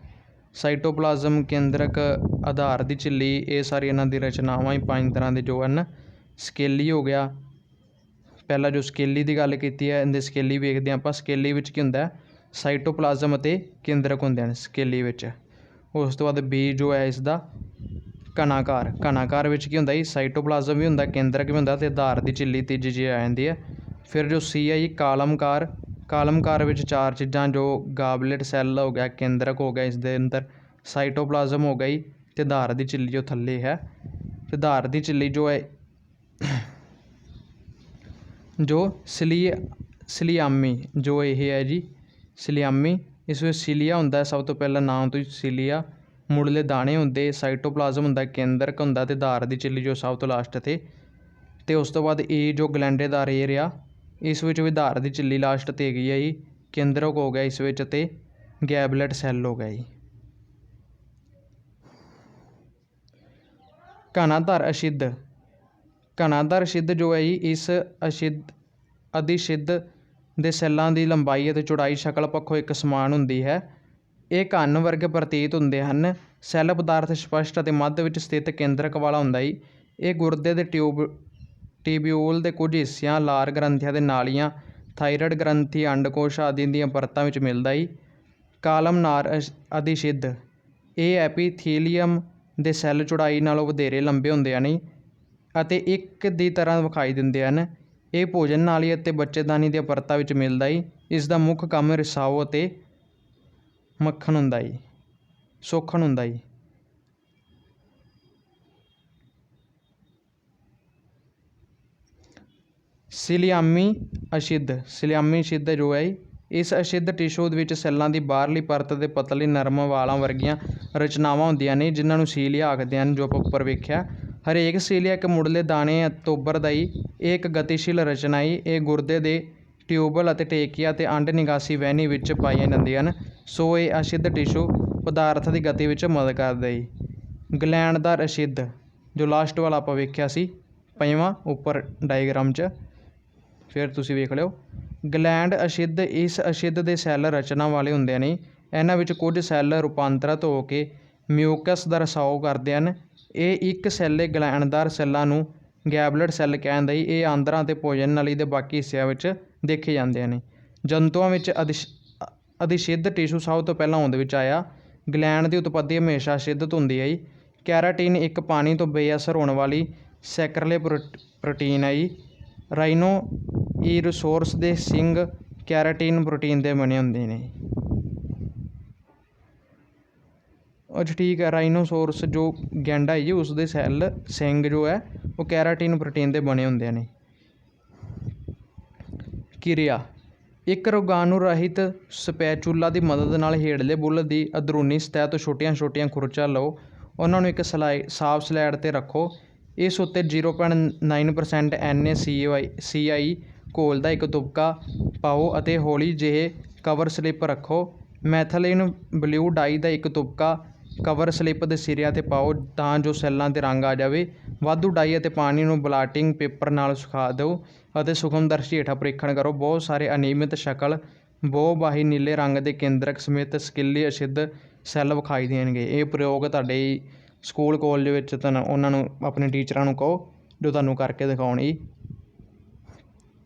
Speaker 1: ਸਾਈਟੋਪਲਾਜ਼ਮ, ਕੇਂਦਰਕ, ਆਧਾਰ ਦੀ ਝਿੱਲੀ, ਇਹ ਸਾਰੀ ਇਹਨਾਂ ਦੀ ਰਚਨਾਵਾਂ ਹੀ 5 ਤਰ੍ਹਾਂ ਦੇ ਜੋ ਹਨ। ਸਕੇਲੀ ਹੋ ਗਿਆ, ਪਹਿਲਾਂ ਜੋ ਸਕੇਲੀ ਦੀ ਗੱਲ ਕੀਤੀ ਹੈ, ਇਹਦੇ ਸਕੇਲੀ ਵੇਖਦੇ ਹਾਂ ਆਪਾਂ। ਸਕੇਲੀ ਵਿੱਚ ਕੀ ਹੁੰਦਾ, ਸਾਈਟੋਪਲਾਜ਼ਮ ਅਤੇ ਕੇਂਦਰਕ ਹੁੰਦੇ ਹਨ ਸਕੇਲੀ ਵਿੱਚ। ਉਸ ਤੋਂ ਬਾਅਦ ਬੀ ਜੋ ਹੈ ਇਸਦਾ ਘਨਾਕਾਰ। ਘਨਾਕਾਰ ਵਿੱਚ ਕੀ ਹੁੰਦਾ ਜੀ, ਸਾਈਟੋਪਲਾਜ਼ਮ ਵੀ ਹੁੰਦਾ, ਕੇਂਦਰਕ ਵੀ ਹੁੰਦਾ ਅਤੇ ਆਧਾਰ ਦੀ ਝਿੱਲੀ ਤੀਜੀ ਜੀ ਆ ਜਾਂਦੀ ਹੈ। ਫਿਰ ਜੋ ਸੀ ਹੈ ਜੀ ਕਾਲਮਕਾਰ। ਕਾਲਮਕਾਰ ਵਿੱਚ 4 ਚੀਜ਼ਾਂ ਜੋ ਗਾਬਲੇਟ ਸੈੱਲ ਹੋ ਗਿਆ, ਕੇਂਦਰਕ ਹੋ ਗਿਆ, ਇਸ ਦੇ ਅੰਦਰ ਸਾਈਟੋਪਲਾਜ਼ਮ ਹੋ ਗਈ ਅਤੇ ਆਧਾਰ ਦੀ ਝਿੱਲੀ ਜੋ ਥੱਲੇ ਹੈ। ਅਤੇ ਆਧਾਰ ਦੀ ਝਿੱਲੀ ਜੋ ਹੈ ਜੋ ਸਿਲਿਆਮੀ, ਜੋ ਇਹ ਹੈ ਜੀ ਸਿਲਿਆਮੀ। ਇਸ ਵਿੱਚ ਸਿਲੀਆ ਹੁੰਦਾ ਸਭ ਤੋਂ ਪਹਿਲਾਂ ਨਾਮ ਤੋਂ ਹੀ ਸਿਲੀਆ। ਮੁੱਢਲੇ ਦਾਣੇ ਹੁੰਦੇ, ਸਾਈਟੋਪਲਾਜ਼ਮ ਹੁੰਦਾ, ਕੇਂਦਰਕ ਹੁੰਦਾ ਅਤੇ ਆਧਾਰ ਦੀ ਝਿੱਲੀ ਜੋ ਸਭ ਤੋਂ ਲਾਸਟ 'ਤੇ। ਅਤੇ ਉਸ ਤੋਂ ਬਾਅਦ ਇਹ ਜੋ ਗਲੈਂਡੇਦਾਰ ਏਰ ਆ, ਇਸ ਵਿੱਚ ਵੀ ਆਧਾਰ ਦੀ ਝਿੱਲੀ ਲਾਸਟ 'ਤੇ ਹੈਗੀ ਹੈ ਜੀ। ਕੇਂਦਰਕ ਹੋ ਗਿਆ ਇਸ ਵਿੱਚ ਅਤੇ ਗੈਬਲੇਟ ਸੈੱਲ ਹੋ ਗਿਆ ਜੀ। ਘਨਾਧਰ ਅਸਿੱਧ। ਘਨਾਧਰ ਅਸਿੱਧ ਜੋ ਹੈ ਜੀ, ਇਸ ਅਧਿਸਿੱਧ ਦੇ ਸੈੱਲਾਂ ਦੀ ਲੰਬਾਈ ਅਤੇ ਚੌੜਾਈ ਸ਼ਕਲ ਪੱਖੋਂ ਇੱਕ ਸਮਾਨ ਹੁੰਦੀ ਹੈ। ਇਹ ਘਨ ਵਰਗ ਪ੍ਰਤੀਤ ਹੁੰਦੇ ਹਨ। ਸੈੱਲ ਪਦਾਰਥ ਸਪਸ਼ਟ ਅਤੇ ਮੱਧ ਵਿੱਚ ਸਥਿਤ ਕੇਂਦਰਕ ਵਾਲਾ ਹੁੰਦਾ ਹੈ। ਇਹ ਗੁਰਦੇ ਦੇ ਟਿਊਬਿਊਲ ਦੇ ਕੁਝ ਹਿੱਸਿਆਂ, ਲਾਰ ਗ੍ਰੰਥੀਆਂ ਦੇ ਨਾਲੀਆਂ, ਥਾਇਰਾਇਡ ਗ੍ਰੰਥੀ, ਅੰਡਕੋਸ਼ ਆਦਿ ਦੀਆਂ ਪਰਤਾਂ ਵਿੱਚ ਮਿਲਦਾ ਹੈ। ਕਾਲਮਨਾਰ ਅਧਿਸਿੱਧ ਇਹ ਐਪੀਥੀਲੀਅਮ ਦੇ ਸੈੱਲ ਚੌੜਾਈ ਨਾਲੋਂ ਵਧੇਰੇ ਲੰਬੇ ਹੁੰਦੇ ਹਨ ਅਤੇ ਇੱਕ ਦੀ ਤਰ੍ਹਾਂ ਵਿਖਾਈ ਦਿੰਦੇ ਹਨ। ਇਹ ਭੋਜਨ ਨਾਲੀ ਅਤੇ ਬੱਚੇਦਾਨੀ ਦੀਆਂ ਪਰਤਾਂ ਵਿੱਚ ਮਿਲਦਾ ਹੈ। ਇਸ ਦਾ ਮੁੱਖ ਕੰਮ ਰਿਸਾਓ ਅਤੇ ਮੱਖਣ ਹੁੰਦਾ ਹੈ, ਸੋਖਣ ਹੁੰਦਾ ਹੈ। ਸਿਲਿਆਮੀ ਅਸਿੱਧ। ਸਿਲਿਆਮੀ ਅਸਿੱਧ ਜੋ ਹੈ ਇਸ ਅਸਿੱਧ ਟਿਸ਼ੂ ਵਿੱਚ ਸੈੱਲਾਂ ਦੀ ਬਾਹਰਲੀ ਪਰਤ ਦੇ ਪਤਲੀ ਨਰਮ ਵਾਲਾਂ ਵਰਗੀਆਂ ਰਚਨਾਵਾਂ ਹੁੰਦੀਆਂ ਨੇ, ਜਿਨ੍ਹਾਂ ਨੂੰ ਸੀਲੀਆ ਆਖਦੇ ਹਨ, ਜੋ ਆਪਾਂ ਉੱਪਰ ਵੇਖਿਆ। ਹਰੇਕ ਸੀਲੀਆ ਇੱਕ ਮੁੱਢਲੇ ਦਾਣੇ ਤੋਂ ਉੱਭਰਦਾ ਹੈ। ਇਹ ਇੱਕ ਗਤੀਸ਼ੀਲ ਰਚਨਾ ਹੈ। ਇਹ ਗੁਰਦੇ ਦੇ ਟਿਊਬਲ ਅਤੇ ਟੇਕੀਆ ਅਤੇ ਅੰਡ ਨਿਕਾਸੀ ਵਹਿਣੀ ਵਿੱਚ ਪਾਈਆਂ ਜਾਂਦੀਆਂ ਹਨ। ਸੋ ਇਹ ਅਸਿੱਧ ਟਿਸ਼ੂ ਪਦਾਰਥ ਦੀ ਗਤੀ ਵਿੱਚ ਮਦਦ ਕਰਦਾ ਜੀ। ਗਲੈਂਡ ਦਾ ਅਸਿੱਧ ਜੋ ਲਾਸਟ ਵਾਲਾ ਆਪਾਂ ਵੇਖਿਆ ਸੀ 5ਵਾਂ ਉੱਪਰ ਡਾਇਗਰਾਮ 'ਚ, ਫਿਰ ਤੁਸੀਂ ਵੇਖ ਲਿਓ। ਗਲੈਂਡ ਅਸਿੱਧ ਇਸ ਅਸਿੱਧ ਦੇ ਸੈੱਲ ਰਚਨਾ ਵਾਲੇ ਹੁੰਦੇ ਨੇ। ਇਹਨਾਂ ਵਿੱਚ ਕੁਝ ਸੈੱਲ ਰੂਪਾਂਤਰਿਤ ਹੋ ਕੇ ਮਿਊਕਸ ਦਾ ਰਿਸਾਓ ਕਰਦੇ ਹਨ। ਇਹ ਇੱਕ ਸੈੱਲੇ ਗਲੈਂਡਦਾਰ ਸੈੱਲਾਂ ਨੂੰ ਗੈਬਲੇਟ ਸੈੱਲ ਕਹਿੰਦੇ। ਇਹ ਆਂਦਰਾਂ ਅਤੇ ਭੋਜਨ ਨਲੀ ਦੇ ਬਾਕੀ ਹਿੱਸਿਆਂ ਵਿੱਚ ਦੇਖੇ ਜਾਂਦੇ ਨੇ। ਜੰਤੂਆਂ ਵਿੱਚ ਅਧਿਸਿੱਧ ਟਿਸ਼ੂ ਸਭ ਤੋਂ ਪਹਿਲਾਂ ਹੋਂਦ ਵਿੱਚ ਆਇਆ। ਗਲੈਂਡ ਦੀ ਉਤਪੱਤੀ ਹਮੇਸ਼ਾ ਅਸਿੱਧਤ ਹੁੰਦੀ ਹੈ ਜੀ। ਕੈਰਾਟੀਨ ਇੱਕ ਪਾਣੀ ਤੋਂ ਬੇਅਸਰ ਹੋਣ ਵਾਲੀ ਸੈਕਰਲੇ ਪ੍ਰੋਟੀਨ ਹੈ ਜੀ। ਰਾਈਨੋਈਰੋਸੌਰਸ ਦੇ ਸਿੰਗ ਕੈਰਾਟੀਨ ਪ੍ਰੋਟੀਨ ਦੇ ਬਣੇ ਹੁੰਦੇ ਨੇ। ਅੱਛਾ ਠੀਕ ਹੈ, ਰਾਈਨੋਸੌਰਸ ਜੋ ਗੈਂਡਾ ਹੈ ਜੀ ਉਸ ਦੇ ਸੈੱਲ ਸਿੰਗ ਜੋ ਹੈ ਉਹ ਕੈਰਾਟੀਨ ਪ੍ਰੋਟੀਨ ਦੇ ਬਣੇ ਹੁੰਦੇ ਨੇ। ਕਿਰਿਆ ਇੱਕ ਰੋਗਾਣੂ ਰਹਿਤ ਸਪੈਚੂਲਾ ਦੀ ਮਦਦ ਨਾਲ ਹੇਠਲੇ ਬੁੱਲ੍ਹ ਦੀ ਅੰਦਰੂਨੀ ਸਤਹ ਤੋਂ ਛੋਟੀਆਂ ਖੁਰਚਾਂ ਲਓ। ਉਹਨਾਂ ਨੂੰ ਇੱਕ ਸਾਫ ਸਲੈਡ 'ਤੇ ਰੱਖੋ। ਇਸ ਉੱਤੇ 0.9% NaCl ਘੋਲ ਦਾ ਇੱਕ ਤੁਪਕਾ ਪਾਓ ਅਤੇ ਹੌਲੀ ਜਿਹੇ ਕਵਰ ਸਲਿੱਪ ਰੱਖੋ। ਮੈਥਿਲੀਨ ਬਲੂ ਡਾਈ ਦਾ ਇੱਕ ਤੁਪਕਾ ਕਵਰ ਸਲਿੱਪ ਦੇ ਸਿਰਿਆਂ 'ਤੇ ਪਾਓ ਤਾਂ ਜੋ ਸੈੱਲਾਂ 'ਤੇ ਰੰਗ ਆ ਜਾਵੇ। ਵਾਧੂ ਡਾਈ ਅਤੇ ਪਾਣੀ ਨੂੰ ਬਲਾਟਿੰਗ ਪੇਪਰ ਨਾਲ ਸੁਕਾ ਦਿਓ ਅਤੇ ਸੂਖਮਦਰਸ਼ੀ ਹੇਠਾਂ ਪ੍ਰੀਖਣ ਕਰੋ। ਬਹੁਤ ਸਾਰੇ ਅਨਿਯਮਿਤ ਸ਼ਕਲ ਬਹੁਬਾਹੀ ਨੀਲੇ ਰੰਗ ਦੇ ਕੇਂਦਰਕ ਸਮੇਤ ਸਕੀਲੀ ਅਸਿੱਧ ਸੈੱਲ ਵਿਖਾਈ ਦੇਣਗੇ। ਇਹ ਪ੍ਰਯੋਗ ਤੁਹਾਡੇ ਸਕੂਲ ਕਾਲਜ ਵਿੱਚ ਤਾਂ ਉਹਨਾਂ ਨੂੰ ਆਪਣੇ ਟੀਚਰਾਂ ਨੂੰ ਕਹੋ ਜੋ ਤੁਹਾਨੂੰ ਕਰਕੇ ਦਿਖਾਉਣ ਜੀ।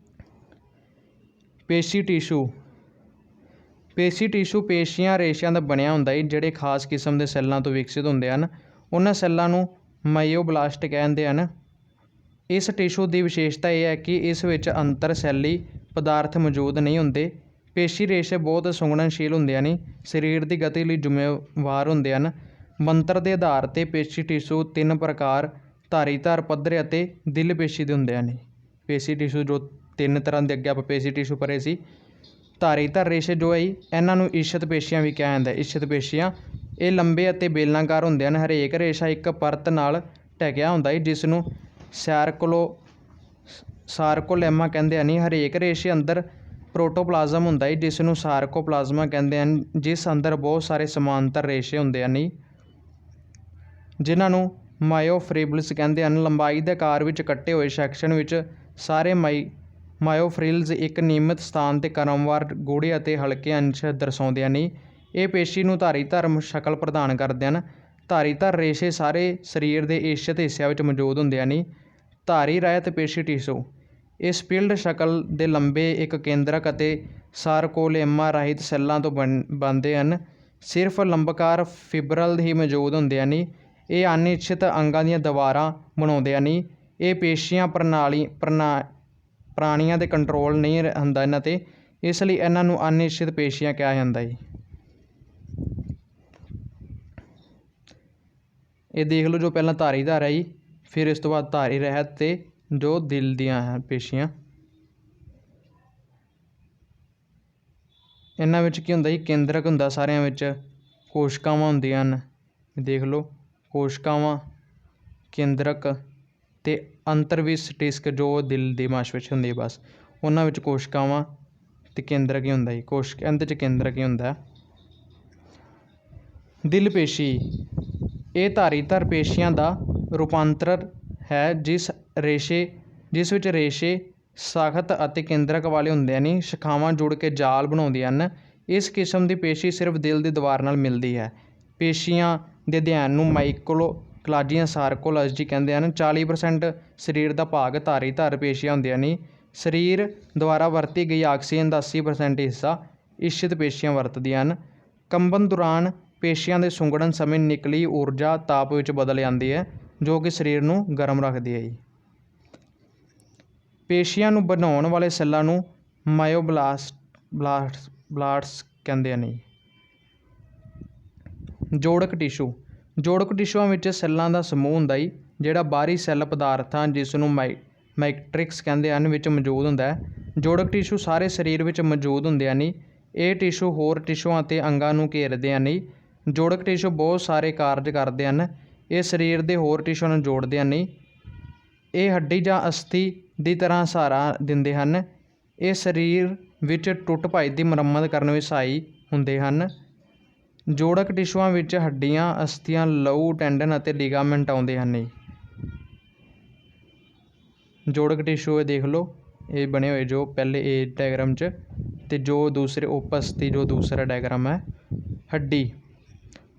Speaker 1: ਪੇਸ਼ੀ ਟਿਸ਼ੂ ਪੇਸ਼ੀਆਂ ਰੇਸ਼ਿਆਂ ਦਾ ਬਣਿਆ ਹੁੰਦਾ ਹੈ ਜਿਹੜੇ ਖਾਸ ਕਿਸਮ ਦੇ ਸੈੱਲਾਂ ਤੋਂ ਵਿਕਸਿਤ ਹੁੰਦੇ ਹਨ। ਉਹਨਾਂ ਸੈੱਲਾਂ ਨੂੰ ਮਾਈਓਬਲਾਸਟ ਕਹਿੰਦੇ ਹਨ। ਇਸ ਟਿਸ਼ੂ ਦੀ ਵਿਸ਼ੇਸ਼ਤਾ ਇਹ ਹੈ ਕਿ ਇਸ ਵਿੱਚ ਅੰਤਰ ਸੈੱਲੀ ਪਦਾਰਥ ਮੌਜੂਦ ਨਹੀਂ ਹੁੰਦੇ। ਪੇਸ਼ੀ ਰੇਸ਼ੇ ਬਹੁਤ ਸੰਵੇਦਨਸ਼ੀਲ ਹੁੰਦੇ ਹਨ, ਸਰੀਰ ਦੀ ਗਤੀ ਲਈ ਜ਼ਿੰਮੇਵਾਰ ਹੁੰਦੇ ਹਨ। ਬਣਤਰ ਦੇ ਆਧਾਰ 'ਤੇ ਪੇਸ਼ੀ ਟਿਸ਼ੂ 3 ਪ੍ਰਕਾਰ ਧਾਰੀਦਾਰ, ਪੱਧਰੇ ਅਤੇ ਦਿਲ ਪੇਸ਼ੀ ਦੇ ਹੁੰਦੇ ਹਨ। ਪੇਸ਼ੀ ਟਿਸ਼ੂ ਜੋ 3 ਤਰ੍ਹਾਂ ਦੇ ਅੱਗੇ ਆਪਾਂ ਪੇਸ਼ੀ ਟਿਸ਼ੂ ਪੜ੍ਹੇ ਸੀ। ਧਾਰੀਦਾਰ ਰੇਸ਼ੇ ਜੋ ਹੈ ਇਹਨਾਂ ਨੂੰ ਇਸ਼ਤ ਪੇਸ਼ੀਆਂ ਵੀ ਕਿਹਾ ਜਾਂਦਾ। ਇਸ਼ਤ ਪੇਸ਼ੀਆਂ ਇਹ ਲੰਬੇ ਅਤੇ ਬੇਲਨਾਕਾਰ ਹੁੰਦੇ ਹਨ। ਹਰੇਕ ਰੇਸ਼ਾ ਇੱਕ ਪਰਤ ਨਾਲ ਢਕਿਆ ਹੁੰਦਾ ਹੈ ਜਿਸ ਨੂੰ ਸਾਰਕੋਲੇਮਾ ਕਹਿੰਦੇ ਹਨ। ਹਰੇਕ ਰੇਸ਼ੇ ਅੰਦਰ ਪ੍ਰੋਟੋਪਲਾਜ਼ਮ ਹੁੰਦਾ ਹੈ ਜਿਸ ਨੂੰ ਸਾਰਕੋਪਲਾਜ਼ਮਾ ਕਹਿੰਦੇ ਹਨ, ਜਿਸ ਅੰਦਰ ਬਹੁਤ ਸਾਰੇ ਸਮਾਂਤਰ ਰੇਸ਼ੇ ਹੁੰਦੇ ਹਨ ਜਿਨ੍ਹਾਂ ਨੂੰ ਮਾਇਓਫਿਬਰਿਲਸ ਕਹਿੰਦੇ ਹਨ। ਲੰਬਾਈ ਦੇ ਆਕਾਰ ਵਿੱਚ ਕੱਟੇ ਹੋਏ ਸੈਕਸ਼ਨ ਵਿੱਚ ਸਾਰੇ ਮਾਇਓਫਿਬਰਿਲਸ ਇੱਕ ਨਿਯਮਿਤ ਸਥਾਨ 'ਤੇ ਕ੍ਰਮਵਾਰ ਗੂੜ੍ਹੇ ਅਤੇ ਹਲਕੇ ਅੰਸ਼ ਦਰਸਾਉਂਦੇ ਹਨ। ਇਹ ਪੇਸ਼ੀ ਨੂੰ ਧਾਰੀਦਾਰ ਸ਼ਕਲ ਪ੍ਰਦਾਨ ਕਰਦੇ ਹਨ। ਧਾਰੀਦਾਰ ਰੇਸ਼ੇ ਸਾਰੇ ਸਰੀਰ ਦੇ ਇਸ਼ਤ ਹਿੱਸਿਆਂ ਵਿੱਚ ਮੌਜੂਦ ਹੁੰਦੇ ਹਨ। ਧਾਰੀ ਰਹਿਤ ਪੇਸ਼ੀ ਟਿਸ਼ੂ ਇਹ ਸਪਿਲਡ ਸ਼ਕਲ ਦੇ ਲੰਬੇ ਇੱਕ ਕੇਂਦਰਕ ਅਤੇ ਸਾਰਕੋਲੇਮਾ ਰਹਿਤ ਸੈੱਲਾਂ ਤੋਂ ਬਣਦੇ ਹਨ। ਸਿਰਫ ਲੰਬਕਾਰ ਫਿਬਰਲ ਹੀ ਮੌਜੂਦ ਹੁੰਦੇ ਹਨ। ਇਹ ਅਨਿਸ਼ਚਿਤ ਅੰਗਾਂ ਦੀਆਂ ਦੀਵਾਰਾਂ ਬਣਾਉਂਦੇ ਹਨ। ਇਹ ਪੇਸ਼ੀਆਂ ਪ੍ਰਾਣੀਆਂ ਦੇ ਕੰਟਰੋਲ ਨਹੀਂ ਹੁੰਦਾ ਇਹਨਾਂ 'ਤੇ, ਇਸ ਲਈ ਇਹਨਾਂ ਨੂੰ ਅਨਿਸ਼ਚਿਤ ਪੇਸ਼ੀਆਂ ਕਿਹਾ ਜਾਂਦਾ ਹੈ। ਇਹ ਦੇਖ ਲਓ ਜੋ ਪਹਿਲਾਂ ਧਾਰੀਦਾਰ ਹੈ ਜੀ, ਫਿਰ ਇਸ ਤੋਂ ਬਾਅਦ ਧਾਰੀ ਰਹਿਤ ਅਤੇ ਜੋ ਦਿਲ ਦੀਆਂ ਹੈ ਪੇਸ਼ੀਆਂ। ਇਹਨਾਂ ਵਿੱਚ ਕੀ ਹੁੰਦਾ ਜੀ, ਕੇਂਦਰਕ ਹੁੰਦਾ ਸਾਰਿਆਂ ਵਿੱਚ, ਕੋਸ਼ਿਕਾਵਾਂ ਹੁੰਦੀਆਂ ਹਨ। ਦੇਖ ਲਓ ਕੋਸ਼ਿਕਾਵਾਂ, ਕੇਂਦਰਕ ਅਤੇ ਅੰਤਰਵਿਸ਼ਟਿਸਕ ਜੋ ਦਿਲ ਦੀ ਮਾਸਪੇਸ਼ੀ ਹੁੰਦੀ ਹੈ ਬਸ ਉਹਨਾਂ ਵਿੱਚ ਕੋਸ਼ਿਕਾਵਾਂ ਅਤੇ ਕੇਂਦਰਕ ਹੀ ਹੁੰਦਾ ਜੀ। ਇਹਦੇ 'ਚ ਕੇਂਦਰਕ ਹੀ ਹੁੰਦਾ। ਦਿਲ ਪੇਸ਼ੀ ਇਹ ਧਾਰੀਦਾਰ ਪੇਸ਼ੀਆਂ ਦਾ ਰੂਪਾਂਤਰ ਹੈ ਜਿਸ ਵਿੱਚ ਰੇਸ਼ੇ ਸਖਤ ਅਤੇ ਕੇਂਦਰਕ ਵਾਲੇ ਹੁੰਦੇ ਹਨ। ਸ਼ਾਖਾਵਾਂ ਜੁੜ ਕੇ ਜਾਲ ਬਣਾਉਂਦੀਆਂ ਹਨ। ਇਸ ਕਿਸਮ ਦੀ ਪੇਸ਼ੀ ਸਿਰਫ ਦਿਲ ਦੀ ਦੀਵਾਰ ਨਾਲ ਮਿਲਦੀ ਹੈ। ਪੇਸ਼ੀਆਂ ਦੇ ਅਧਿਐਨ ਨੂੰ ਮਾਈਕੋਲਾਜੀਆ ਸਾਰਕੋਲੌਜੀ ਕਹਿੰਦੇ ਹਨ। 40% ਸਰੀਰ ਦਾ ਭਾਗ ਧਾਰੀਦਾਰ ਪੇਸ਼ੀਆਂ ਹੁੰਦੀਆਂ ਹਨ। ਸਰੀਰ ਦੁਆਰਾ ਵਰਤੀ ਗਈ ਆਕਸੀਜਨ ਦਾ 80% ਹਿੱਸਾ ਇਸ਼ਤ ਪੇਸ਼ੀਆਂ ਵਰਤਦੀਆਂ ਹਨ। ਕੰਬਣ ਦੌਰਾਨ ਪੇਸ਼ੀਆਂ ਦੇ ਸੁੰਗੜਨ ਸਮੇਂ ਨਿਕਲੀ ਊਰਜਾ ਤਾਪ ਵਿੱਚ ਬਦਲ ਜਾਂਦੀ ਹੈ ਜੋ ਕਿ ਸਰੀਰ ਨੂੰ ਗਰਮ ਰੱਖਦੀ ਹੈ। ਪੇਸ਼ੀਆਂ ਨੂੰ ਬਣਾਉਣ ਵਾਲੇ ਸੈੱਲਾਂ ਨੂੰ ਮਾਇਓਬਲਾਸਟਸ ਕਹਿੰਦੇ ਹਨ। ਜੋੜਕ ਟਿਸ਼ੂਆਂ ਵਿੱਚ ਸੈੱਲਾਂ ਦਾ ਸਮੂਹ ਹੁੰਦਾ ਹੈ ਜਿਹੜਾ ਬਾਹਰੀ ਸੈੱਲ ਪਦਾਰਥਾਂ ਜਿਸ ਨੂੰ ਮੈਟ੍ਰਿਕਸ ਕਹਿੰਦੇ ਹਨ ਵਿੱਚ ਮੌਜੂਦ ਹੁੰਦਾ ਹੈ। ਜੋੜਕ ਟਿਸ਼ੂ ਸਾਰੇ ਸਰੀਰ ਵਿੱਚ ਮੌਜੂਦ ਹੁੰਦੇ ਹਨ। ਇਹ ਟਿਸ਼ੂ ਹੋਰ ਟਿਸ਼ੂਆਂ ਅਤੇ ਅੰਗਾਂ ਨੂੰ ਘੇਰਦੇ ਹਨ। ਜੋੜਕ ਟਿਸ਼ੂ ਬਹੁਤ ਸਾਰੇ ਕਾਰਜ ਕਰਦੇ ਹਨ। ਇਹ ਸਰੀਰ ਦੇ ਹੋਰ ਟਿਸ਼ੂਆਂ ਨੂੰ ਜੋੜਦੇ ਹਨ। ਇਹ ਹੱਡੀ ਜਾਂ ਅਸਥੀ ਦੀ ਤਰ੍ਹਾਂ ਸਹਾਰਾ ਦਿੰਦੇ ਹਨ। ਇਹ ਸਰੀਰ ਵਿੱਚ ਟੁੱਟ ਭੱਜ ਦੀ ਮੁਰੰਮਤ ਕਰਨ ਵਿੱਚ ਸਹਾਈ ਹੁੰਦੇ ਹਨ। ਜੋੜਕ ਟਿਸ਼ੂਆਂ ਵਿੱਚ ਹੱਡੀਆਂ, ਅਸਥੀਆਂ, ਲਹੂ, ਟੈਂਡਨ ਅਤੇ ਲਿਗਾਮੈਂਟ ਆਉਂਦੇ ਹਨ ਜੀ। ਜੋੜਕ ਟਿਸ਼ੂ ਇਹ ਦੇਖ ਲਓ, ਇਹ ਬਣੇ ਹੋਏ ਜੋ ਪਹਿਲੇ ਇਹ ਡਾਇਗਰਾਮ 'ਚ, ਅਤੇ ਜੋ ਦੂਸਰੇ ਉਪ ਅਸਥੀ ਜੋ ਦੂਸਰਾ ਡਾਇਗਰਾਮ ਹੈ। ਹੱਡੀ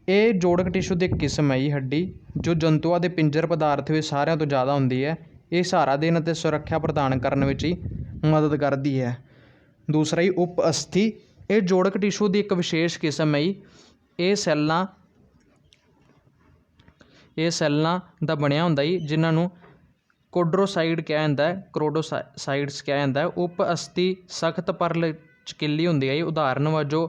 Speaker 1: ਇਹ ਜੋੜਕ ਟਿਸ਼ੂ ਦੀ ਕਿਸਮ ਹੈ ਜੀ। ਹੱਡੀ ਜੋ ਜੰਤੂਆਂ ਦੇ ਪਿੰਜਰ ਪਦਾਰਥ ਵਿੱਚ ਸਾਰਿਆਂ ਤੋਂ ਜ਼ਿਆਦਾ ਹੁੰਦੀ ਹੈ। ਇਹ ਸਹਾਰਾ ਦੇਣ ਅਤੇ ਸੁਰੱਖਿਆ ਪ੍ਰਦਾਨ ਕਰਨ ਵਿੱਚ ਹੀ ਮਦਦ ਕਰਦੀ ਹੈ। ਦੂਸਰਾ ਹੀ ਉਪ ਅਸਥੀ, ਇਹ ਜੋੜਕ ਟਿਸ਼ੂ ਦੀ ਇੱਕ ਵਿਸ਼ੇਸ਼ ਕਿਸਮ ਹੈ ਜੀ। ਇਹ ਸੈੱਲਾਂ ਦਾ ਬਣਿਆ ਹੁੰਦਾ ਜੀ, ਜਿਨ੍ਹਾਂ ਨੂੰ ਕੋਡਰੋਸਾਈਡ ਕਿਹਾ ਜਾਂਦਾ ਹੈ, ਕਰੋਡੋਸਾਈਡਸ ਕਿਹਾ ਜਾਂਦਾ ਹੈ। ਉਪ ਅਸਥੀ ਸਖਤ ਪਰ ਲਚਕੀਲੀ ਹੁੰਦੀ ਹੈ ਜੀ। ਉਦਾਹਰਨ ਵਜੋਂ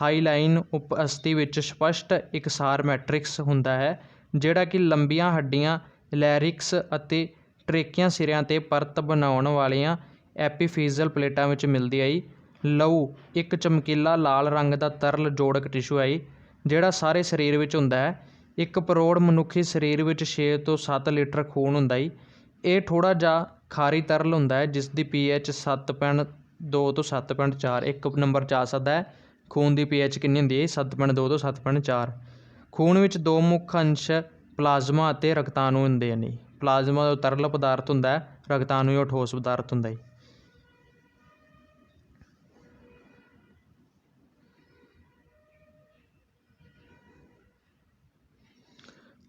Speaker 1: ਹਾਈਲਾਈਨ ਉਪ ਅਸਥੀ ਵਿੱਚ ਸਪਸ਼ਟ ਇਕਸਾਰ ਮੈਟ੍ਰਿਕਸ ਹੁੰਦਾ ਹੈ, ਜਿਹੜਾ ਕਿ ਲੰਬੀਆਂ ਹੱਡੀਆਂ, ਲੈਰਿਕਸ ਅਤੇ ਟਰੇਕੀਆਂ ਸਿਰਿਆਂ 'ਤੇ ਪਰਤ ਬਣਾਉਣ ਵਾਲੀਆਂ ਐਪੀਫਿਜ਼ਲ ਪਲੇਟਾਂ ਵਿੱਚ ਮਿਲਦੀ ਹੈ ਜੀ। ਲਹੂ ਇੱਕ ਚਮਕੀਲਾ ਲਾਲ ਰੰਗ ਦਾ ਤਰਲ ਜੋੜਕ ਟਿਸ਼ੂ ਹੈ ਜੀ, ਜਿਹੜਾ ਸਾਰੇ ਸਰੀਰ ਵਿੱਚ ਹੁੰਦਾ ਹੈ। 1 ਕਰੋੜ ਮਨੁੱਖੀ ਸਰੀਰ ਵਿੱਚ 6 ਤੋਂ 7 ਲੀਟਰ ਖੂਨ ਹੁੰਦਾ ਜੀ। ਇਹ ਥੋੜ੍ਹਾ ਜਿਹਾ ਖਾਰੀ ਤਰਲ ਹੁੰਦਾ ਹੈ, ਜਿਸ ਦੀ pH 7.2 ਤੋਂ 7.4 ਇੱਕ ਨੰਬਰ 'ਚ ਆ ਸਕਦਾ ਹੈ। ਖੂਨ ਦੀ pH ਕਿੰਨੀ ਹੁੰਦੀ ਹੈ? 7.2 ਤੋਂ 7.4। ਖੂਨ ਵਿੱਚ ਦੋ ਮੁੱਖ ਅੰਸ਼ ਪਲਾਜ਼ਮਾ ਅਤੇ ਰਕਤਾਣੂ ਹੁੰਦੇ ਹਨ ਜੀ। ਪਲਾਜ਼ਮਾ ਜੋ ਤਰਲ ਪਦਾਰਥ ਹੁੰਦਾ ਹੈ, ਰਕਤਾਣੂ ਜੋ ਠੋਸ ਪਦਾਰਥ ਹੁੰਦਾ ਹੈ।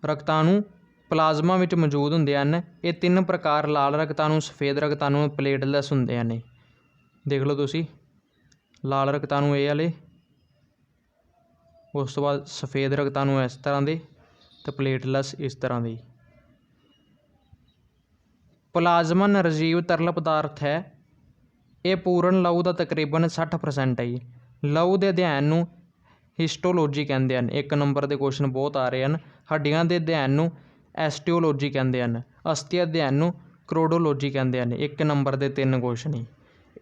Speaker 1: ਰਕਤਾਣੂ ਪਲਾਜ਼ਮਾ ਵਿੱਚ ਮੌਜੂਦ ਹੁੰਦੇ ਹਨ। ਇਹ 3 ਪ੍ਰਕਾਰ ਲਾਲ ਰਕਤਾਣੂ, ਸਫੇਦ ਰਕਤਾਣੂ, ਪਲੇਟਲੈਸ ਹੁੰਦੇ ਹਨ। ਦੇਖ ਲਓ ਤੁਸੀਂ, ਲਾਲ ਰਕਤਾਣੂ ਇਹ ਵਾਲੇ, ਉਸ ਤੋਂ ਬਾਅਦ ਸਫੇਦ ਰਕਤਾਣੂ ਇਸ ਤਰ੍ਹਾਂ ਦੇ, ਅਤੇ ਪਲੇਟਲੈਸ ਇਸ ਤਰ੍ਹਾਂ ਦੇ। ਪਲਾਜ਼ਮਾ ਨਿਰਜੀਵ ਤਰਲ ਪਦਾਰਥ ਹੈ। ਇਹ ਪੂਰਨ ਲਹੂ ਦਾ ਤਕਰੀਬਨ 60% ਹੈ ਜੀ। ਲਹੂ ਦੇ ਅਧਿਐਨ ਨੂੰ ਹਿਸਟੋਲੋਜੀ ਕਹਿੰਦੇ ਹਨ। 1 ਨੰਬਰ ਦੇ ਕੁਐਸਚਨ ਬਹੁਤ ਆ ਰਹੇ ਹਨ। ਹੱਡੀਆਂ ਦੇ ਅਧਿਐਨ ਨੂੰ ਐਸਟੀਓਲੋਜੀ ਕਹਿੰਦੇ ਹਨ। ਅਸਥੀ ਅਧਿਐਨ ਨੂੰ ਕਰੋਡੋਲੋਜੀ ਕਹਿੰਦੇ ਹਨ। 1 ਨੰਬਰ ਦੇ 3 ਕੁਐਸਚਨ ਹੀ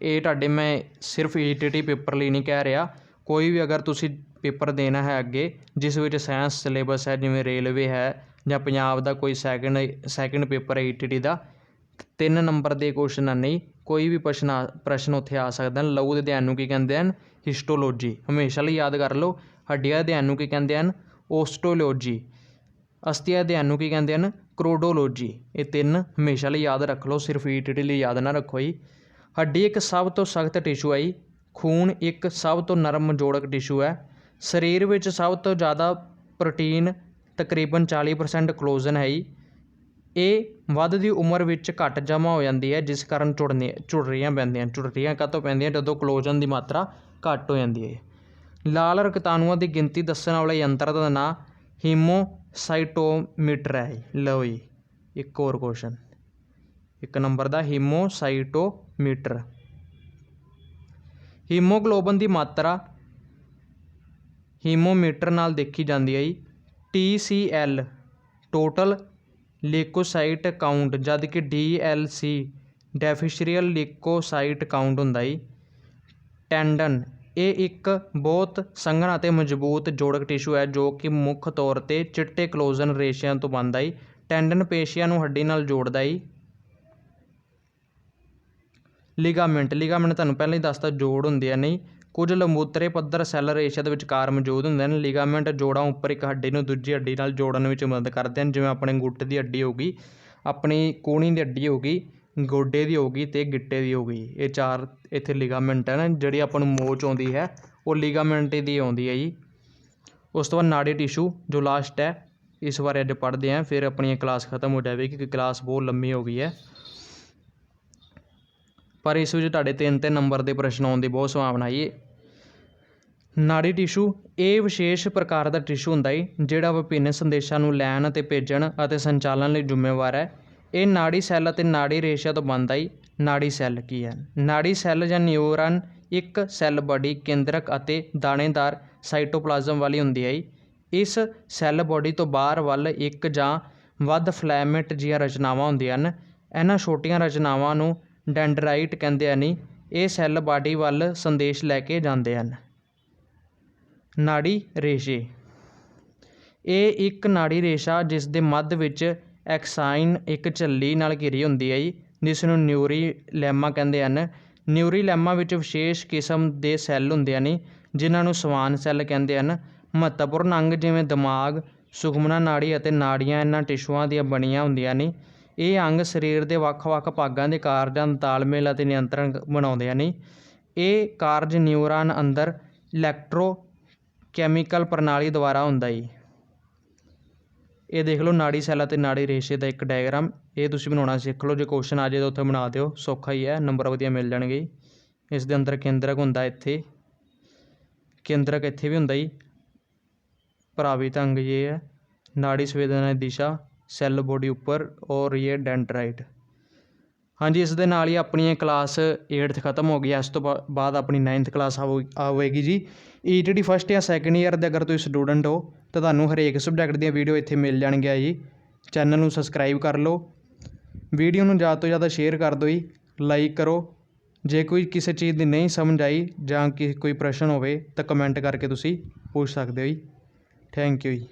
Speaker 1: ਇਹ ਤੁਹਾਡੇ, ਮੈਂ ਸਿਰਫ ETT ਪੇਪਰ ਲਈ ਨਹੀਂ ਕਹਿ ਰਿਹਾ। ਕੋਈ ਵੀ ਅਗਰ ਤੁਸੀਂ ਪੇਪਰ ਦੇਣਾ ਹੈ ਅੱਗੇ, ਜਿਸ ਵਿੱਚ ਸਾਇੰਸ ਸਿਲੇਬਸ ਹੈ, ਜਿਵੇਂ ਰੇਲਵੇ ਹੈ ਜਾਂ ਪੰਜਾਬ ਦਾ ਕੋਈ ਸੈਕਿੰਡ ਪੇਪਰ ਹੈ ETT ਦਾ, 3 ਨੰਬਰ ਦੇ ਕੁਐਸਚਨ ਆ। ਨਹੀਂ, ਕੋਈ ਵੀ ਪ੍ਰਸ਼ਨ ਉੱਥੇ ਆ ਸਕਦਾ। ਲਹੂ ਦੇ ਅਧਿਐਨ ਨੂੰ ਕੀ ਕਹਿੰਦੇ ਹਨ? ਹਿਸਟੋਲੋਜੀ। ਹਮੇਸ਼ਾ ਲਈ ਯਾਦ ਕਰ ਲਓ। ਹੱਡੀਆਂ ਦੇ ਅਧਿਐਨ ਨੂੰ ਕੀ ਕਹਿੰਦੇ ਹਨ? ਓਸਟੋਲੋਜੀ। ਅਸਥੀ ਅਧਿਐਨ ਨੂੰ ਕੀ ਕਹਿੰਦੇ ਹਨ? ਕਰੋਡੋਲੋਜੀ। ਇਹ 3 ਹਮੇਸ਼ਾ ਲਈ ਯਾਦ ਰੱਖ ਲਓ, ਸਿਰਫ ETT ਲਈ ਯਾਦ ਨਾ ਰੱਖੋ ਜੀ। ਹੱਡੀ ਇੱਕ ਸਭ ਤੋਂ ਸਖਤ ਟਿਸ਼ੂ ਹੈ ਜੀ। ਖੂਨ ਇੱਕ ਸਭ ਤੋਂ ਨਰਮ ਜੋੜਕ ਟਿਸ਼ੂ ਹੈ। ਸਰੀਰ ਵਿੱਚ ਸਭ ਤੋਂ ਜ਼ਿਆਦਾ ਪ੍ਰੋਟੀਨ ਤਕਰੀਬਨ 40% ਕੋਲੇਜਨ ਹੈ ਜੀ। ਇਹ ਵੱਧਦੀ ਉਮਰ ਵਿੱਚ ਘੱਟ ਜਮ੍ਹਾਂ ਹੋ ਜਾਂਦੀ ਹੈ, ਜਿਸ ਕਾਰਨ ਝੁਰੜੀਆਂ ਪੈਂਦੀਆਂ। ਝੁਰੜੀਆਂ ਕਾਹਤੋਂ ਪੈਂਦੀਆਂ? ਜਦੋਂ ਕੋਲੇਜਨ ਦੀ ਮਾਤਰਾ ਘੱਟ ਹੋ ਜਾਂਦੀ ਹੈ। ਲਾਲ ਰਕਤਾਣੂਆਂ ਦੀ ਗਿਣਤੀ ਦੱਸਣ ਵਾਲੇ ਯੰਤਰ ਦਾ ਨਾਂ ਹੀਮੋਸਾਈਟੋਮੀਟਰ ਹੈ। ਲਓ ਜੀ, ਇੱਕ ਹੋਰ ਕੁਐਸਚਨ, 1 ਨੰਬਰ ਦਾ ਹੀਮੋਸਾਈਟੋਮੀਟਰ। ਹੀਮੋਗਲੋਬਨ ਦੀ ਮਾਤਰਾ ਹੀਮੋਮੀਟਰ ਨਾਲ ਦੇਖੀ ਜਾਂਦੀ ਹੈ ਜੀ। TCL ਟੋਟਲ ਲਿਕੋਸਾਈਟ ਕਾਊਂਟ, ਜਦ ਕਿ DLC ਡੈਫੀਸ਼ਰੀਅਲ ਲਿਕੋਸਾਈਟ ਕਾਊਂਟ ਹੁੰਦਾ ਜੀ। ਟੈਂਡਨ ਇਹ ਇੱਕ ਬਹੁਤ ਸੰਘਣਾ ਅਤੇ ਮਜ਼ਬੂਤ ਜੋੜਕ ਟਿਸ਼ੂ ਹੈ, ਜੋ ਕਿ ਮੁੱਖ ਤੌਰ 'ਤੇ ਚਿੱਟੇ ਕੋਲੇਜਨ ਰੇਸ਼ਿਆਂ ਤੋਂ ਬਣਦਾ ਜੀ। ਟੈਂਡਨ ਪੇਸ਼ੀਆਂ ਨੂੰ ਹੱਡੀ ਨਾਲ ਜੋੜਦਾ ਜੀ। ਲਿਗਾਮੈਂਟ ਤੁਹਾਨੂੰ ਪਹਿਲਾਂ ਹੀ ਦੱਸਤਾ, ਜੋੜ ਹੁੰਦੇ ਆ। ਨਹੀਂ, ਕੁਝ ਲੰਬੂਤਰੇ ਪੱਧਰ ਸੈੱਲ ਰੇਸ਼ਿਆਂ ਦੇ ਵਿਚਕਾਰ ਮੌਜੂਦ ਹੁੰਦੇ ਹਨ। ਲਿਗਾਮੈਂਟ ਜੋੜਾਂ ਉੱਪਰ ਇੱਕ ਹੱਡੀ ਨੂੰ ਦੂਜੀ ਹੱਡੀ ਨਾਲ ਜੋੜਨ ਵਿੱਚ ਮਦਦ ਕਰਦੇ ਹਨ। ਜਿਵੇਂ ਆਪਣੇ ਗੁੱਟ ਦੀ ਹੱਡੀ ਹੋ ਗਈ, ਆਪਣੀ ਕੂਹਣੀ ਦੀ ਹੱਡੀ ਹੋ ਗਈ, ਗੋਡੇ ਦੀ ਹੋ ਗਈ ਅਤੇ ਗਿੱਟੇ ਦੀ ਹੋ ਗਈ। ਇਹ 4 ਇੱਥੇ ਲਿਗਾਮੈਂਟ ਹੈ ਨਾ, ਜਿਹੜੀ ਆਪਾਂ ਨੂੰ ਮੋਚ ਆਉਂਦੀ ਹੈ, ਉਹ ਲਿਗਾਮੈਂਟ ਦੀ ਆਉਂਦੀ ਹੈ ਜੀ। ਉਸ ਤੋਂ ਬਾਅਦ ਨਾੜੀ ਟਿਸ਼ੂ ਜੋ ਲਾਸਟ ਹੈ, ਇਸ ਬਾਰੇ ਅੱਜ ਪੜ੍ਹਦੇ ਹਾਂ, ਫਿਰ ਆਪਣੀ ਕਲਾਸ ਖਤਮ ਹੋ ਜਾਵੇਗੀ, ਕਿਉਂਕਿ ਕਲਾਸ ਬਹੁਤ ਲੰਮੀ ਹੋ ਗਈ ਹੈ। ਪਰ ਇਸ ਵਿੱਚ ਤੁਹਾਡੇ 3 ਨੰਬਰ ਦੇ ਪ੍ਰਸ਼ਨ ਆਉਣ ਦੀ ਬਹੁਤ ਸੰਭਾਵਨਾ ਹੈ। ਨਾੜੀ ਟਿਸ਼ੂ ਇਹ ਵਿਸ਼ੇਸ਼ ਪ੍ਰਕਾਰ ਦਾ ਟਿਸ਼ੂ ਹੁੰਦਾ ਹੈ, ਜਿਹੜਾ ਵਿਭਿੰਨ ਸੰਦੇਸ਼ਾਂ ਨੂੰ ਲੈਣ ਅਤੇ ਭੇਜਣ ਅਤੇ ਸੰਚਾਲਨ ਲਈ ਜ਼ਿੰਮੇਵਾਰ ਹੈ। ਇਹ ਨਾੜੀ ਸੈੱਲ ਅਤੇ ਨਾੜੀ ਰੇਸ਼ਿਆਂ ਤੋਂ ਬਣਦਾ ਹੈ। ਨਾੜੀ ਸੈੱਲ ਕੀ ਹੈ? ਨਾੜੀ ਸੈੱਲ ਜਾਂ ਨਿਊਰਨ ਇੱਕ ਸੈੱਲ ਬੋਡੀ ਕੇਂਦਰਕ ਅਤੇ ਦਾਣੇਦਾਰ ਸਾਈਟੋਪਲਾਜ਼ਮ ਵਾਲੀ ਹੁੰਦੀ ਹੈ। ਇਸ ਸੈੱਲ ਬੋਡੀ ਤੋਂ ਬਾਹਰ ਵੱਲ ਇੱਕ ਜਾਂ ਵੱਧ ਫਿਲਾਮੈਂਟ ਜਿਹੀਆਂ ਰਚਨਾਵਾਂ ਹੁੰਦੀਆਂ ਹਨ। ਇਹਨਾਂ ਛੋਟੀਆਂ ਰਚਨਾਵਾਂ ਨੂੰ ਡੈਂਡਰਾਈਟ ਕਹਿੰਦੇ ਹਨ। ਇਹ ਸੈੱਲ ਬਾਡੀ ਵੱਲ ਸੰਦੇਸ਼ ਲੈ ਕੇ ਜਾਂਦੇ ਹਨ। ਨਾੜੀ ਰੇਸ਼ੇ ਇਹ ਇੱਕ ਨਾੜੀ ਰੇਸ਼ਾ ਜਿਸ ਦੇ ਮੱਧ ਵਿੱਚ ਐਕਸਾਈਨ ਇੱਕ ਝਿੱਲੀ ਨਾਲ ਘਿਰੀ ਹੁੰਦੀ ਹੈ ਜੀ, ਜਿਸ ਨੂੰ ਨਿਊਰੀਲੈਮਾ ਕਹਿੰਦੇ ਹਨ। ਨਿਊਰੀਲੈਮਾ ਵਿੱਚ ਵਿਸ਼ੇਸ਼ ਕਿਸਮ ਦੇ ਸੈੱਲ ਹੁੰਦੇ ਹਨ, ਜਿਨ੍ਹਾਂ ਨੂੰ ਸਵਾਨ ਸੈੱਲ ਕਹਿੰਦੇ ਹਨ। ਮਹੱਤਵਪੂਰਨ ਅੰਗ ਜਿਵੇਂ ਦਿਮਾਗ, ਸੁਖਮਨਾ ਨਾੜੀ ਅਤੇ ਨਾੜੀਆਂ ਇਹਨਾਂ ਟਿਸ਼ੂਆਂ ਦੀਆਂ ਬਣੀਆਂ ਹੁੰਦੀਆਂ ਨੇ। ਇਹ ਅੰਗ ਸਰੀਰ ਦੇ ਵੱਖ-ਵੱਖ ਭਾਗਾਂ ਦੇ ਕਾਰਜਾਂ ਦਾ ਤਾਲਮੇਲ ਅਤੇ ਨਿਯੰਤਰਣ ਬਣਾਉਂਦੇ ਨੇ। ਇਹ ਕਾਰਜ ਨਿਊਰਾਨ ਅੰਦਰ ਇਲੈਕਟ੍ਰੋਕੈਮੀਕਲ ਪ੍ਰਣਾਲੀ ਦੁਆਰਾ ਹੁੰਦਾ ਜੀ। ਇਹ ਦੇਖ ਲਓ ਨਾੜੀ ਸੈੱਲ ਅਤੇ ਨਾੜੀ ਰੇਸ਼ੇ ਦਾ ਇੱਕ ਡਾਇਗਰਾਮ। ਇਹ ਤੁਸੀਂ ਬਣਾਉਣਾ ਸਿੱਖ ਲਓ, ਜੇ ਕੁਐਸਚਨ ਆ ਜਾਏ ਤਾਂ ਉੱਥੇ ਬਣਾ ਦਿਓ, ਸੌਖਾ ਹੀ ਹੈ, ਨੰਬਰ ਵਧੀਆ ਮਿਲ ਜਾਣਗੇ। ਇਸ ਦੇ ਅੰਦਰ ਕੇਂਦਰਕ ਹੁੰਦਾ, ਇੱਥੇ ਕੇਂਦਰਕ ਇੱਥੇ ਵੀ ਹੁੰਦਾ ਜੀ। प्रभावित अंग ये है नाड़ी संवेदना दिशा, सैल बॉडी ऊपर और ये डेंड्राइट। हाँ जी, इस दे नाल ही अपनी क्लास 8th खत्म हो गई। इस तो बाद अपनी 9th क्लास आवेगी जी। ETT फस्ट या सैकेंड ईयर के अगर तुम स्टूडेंट हो तो तुहानूं हरेक सबजैक्ट दी वीडियो इत्थे मिल जाणगियां जी। चैनल नूं सबसक्राइब कर लो, वीडियो नूं ज़्यादा तो ज़्यादा शेयर कर दो जी, लाइक करो। जे कोई किसी चीज़ की नहीं समझ आई जां कि कोई प्रश्न होवे तो कमेंट करके तुसीं पूछ सकते हो जी। Thank you ji.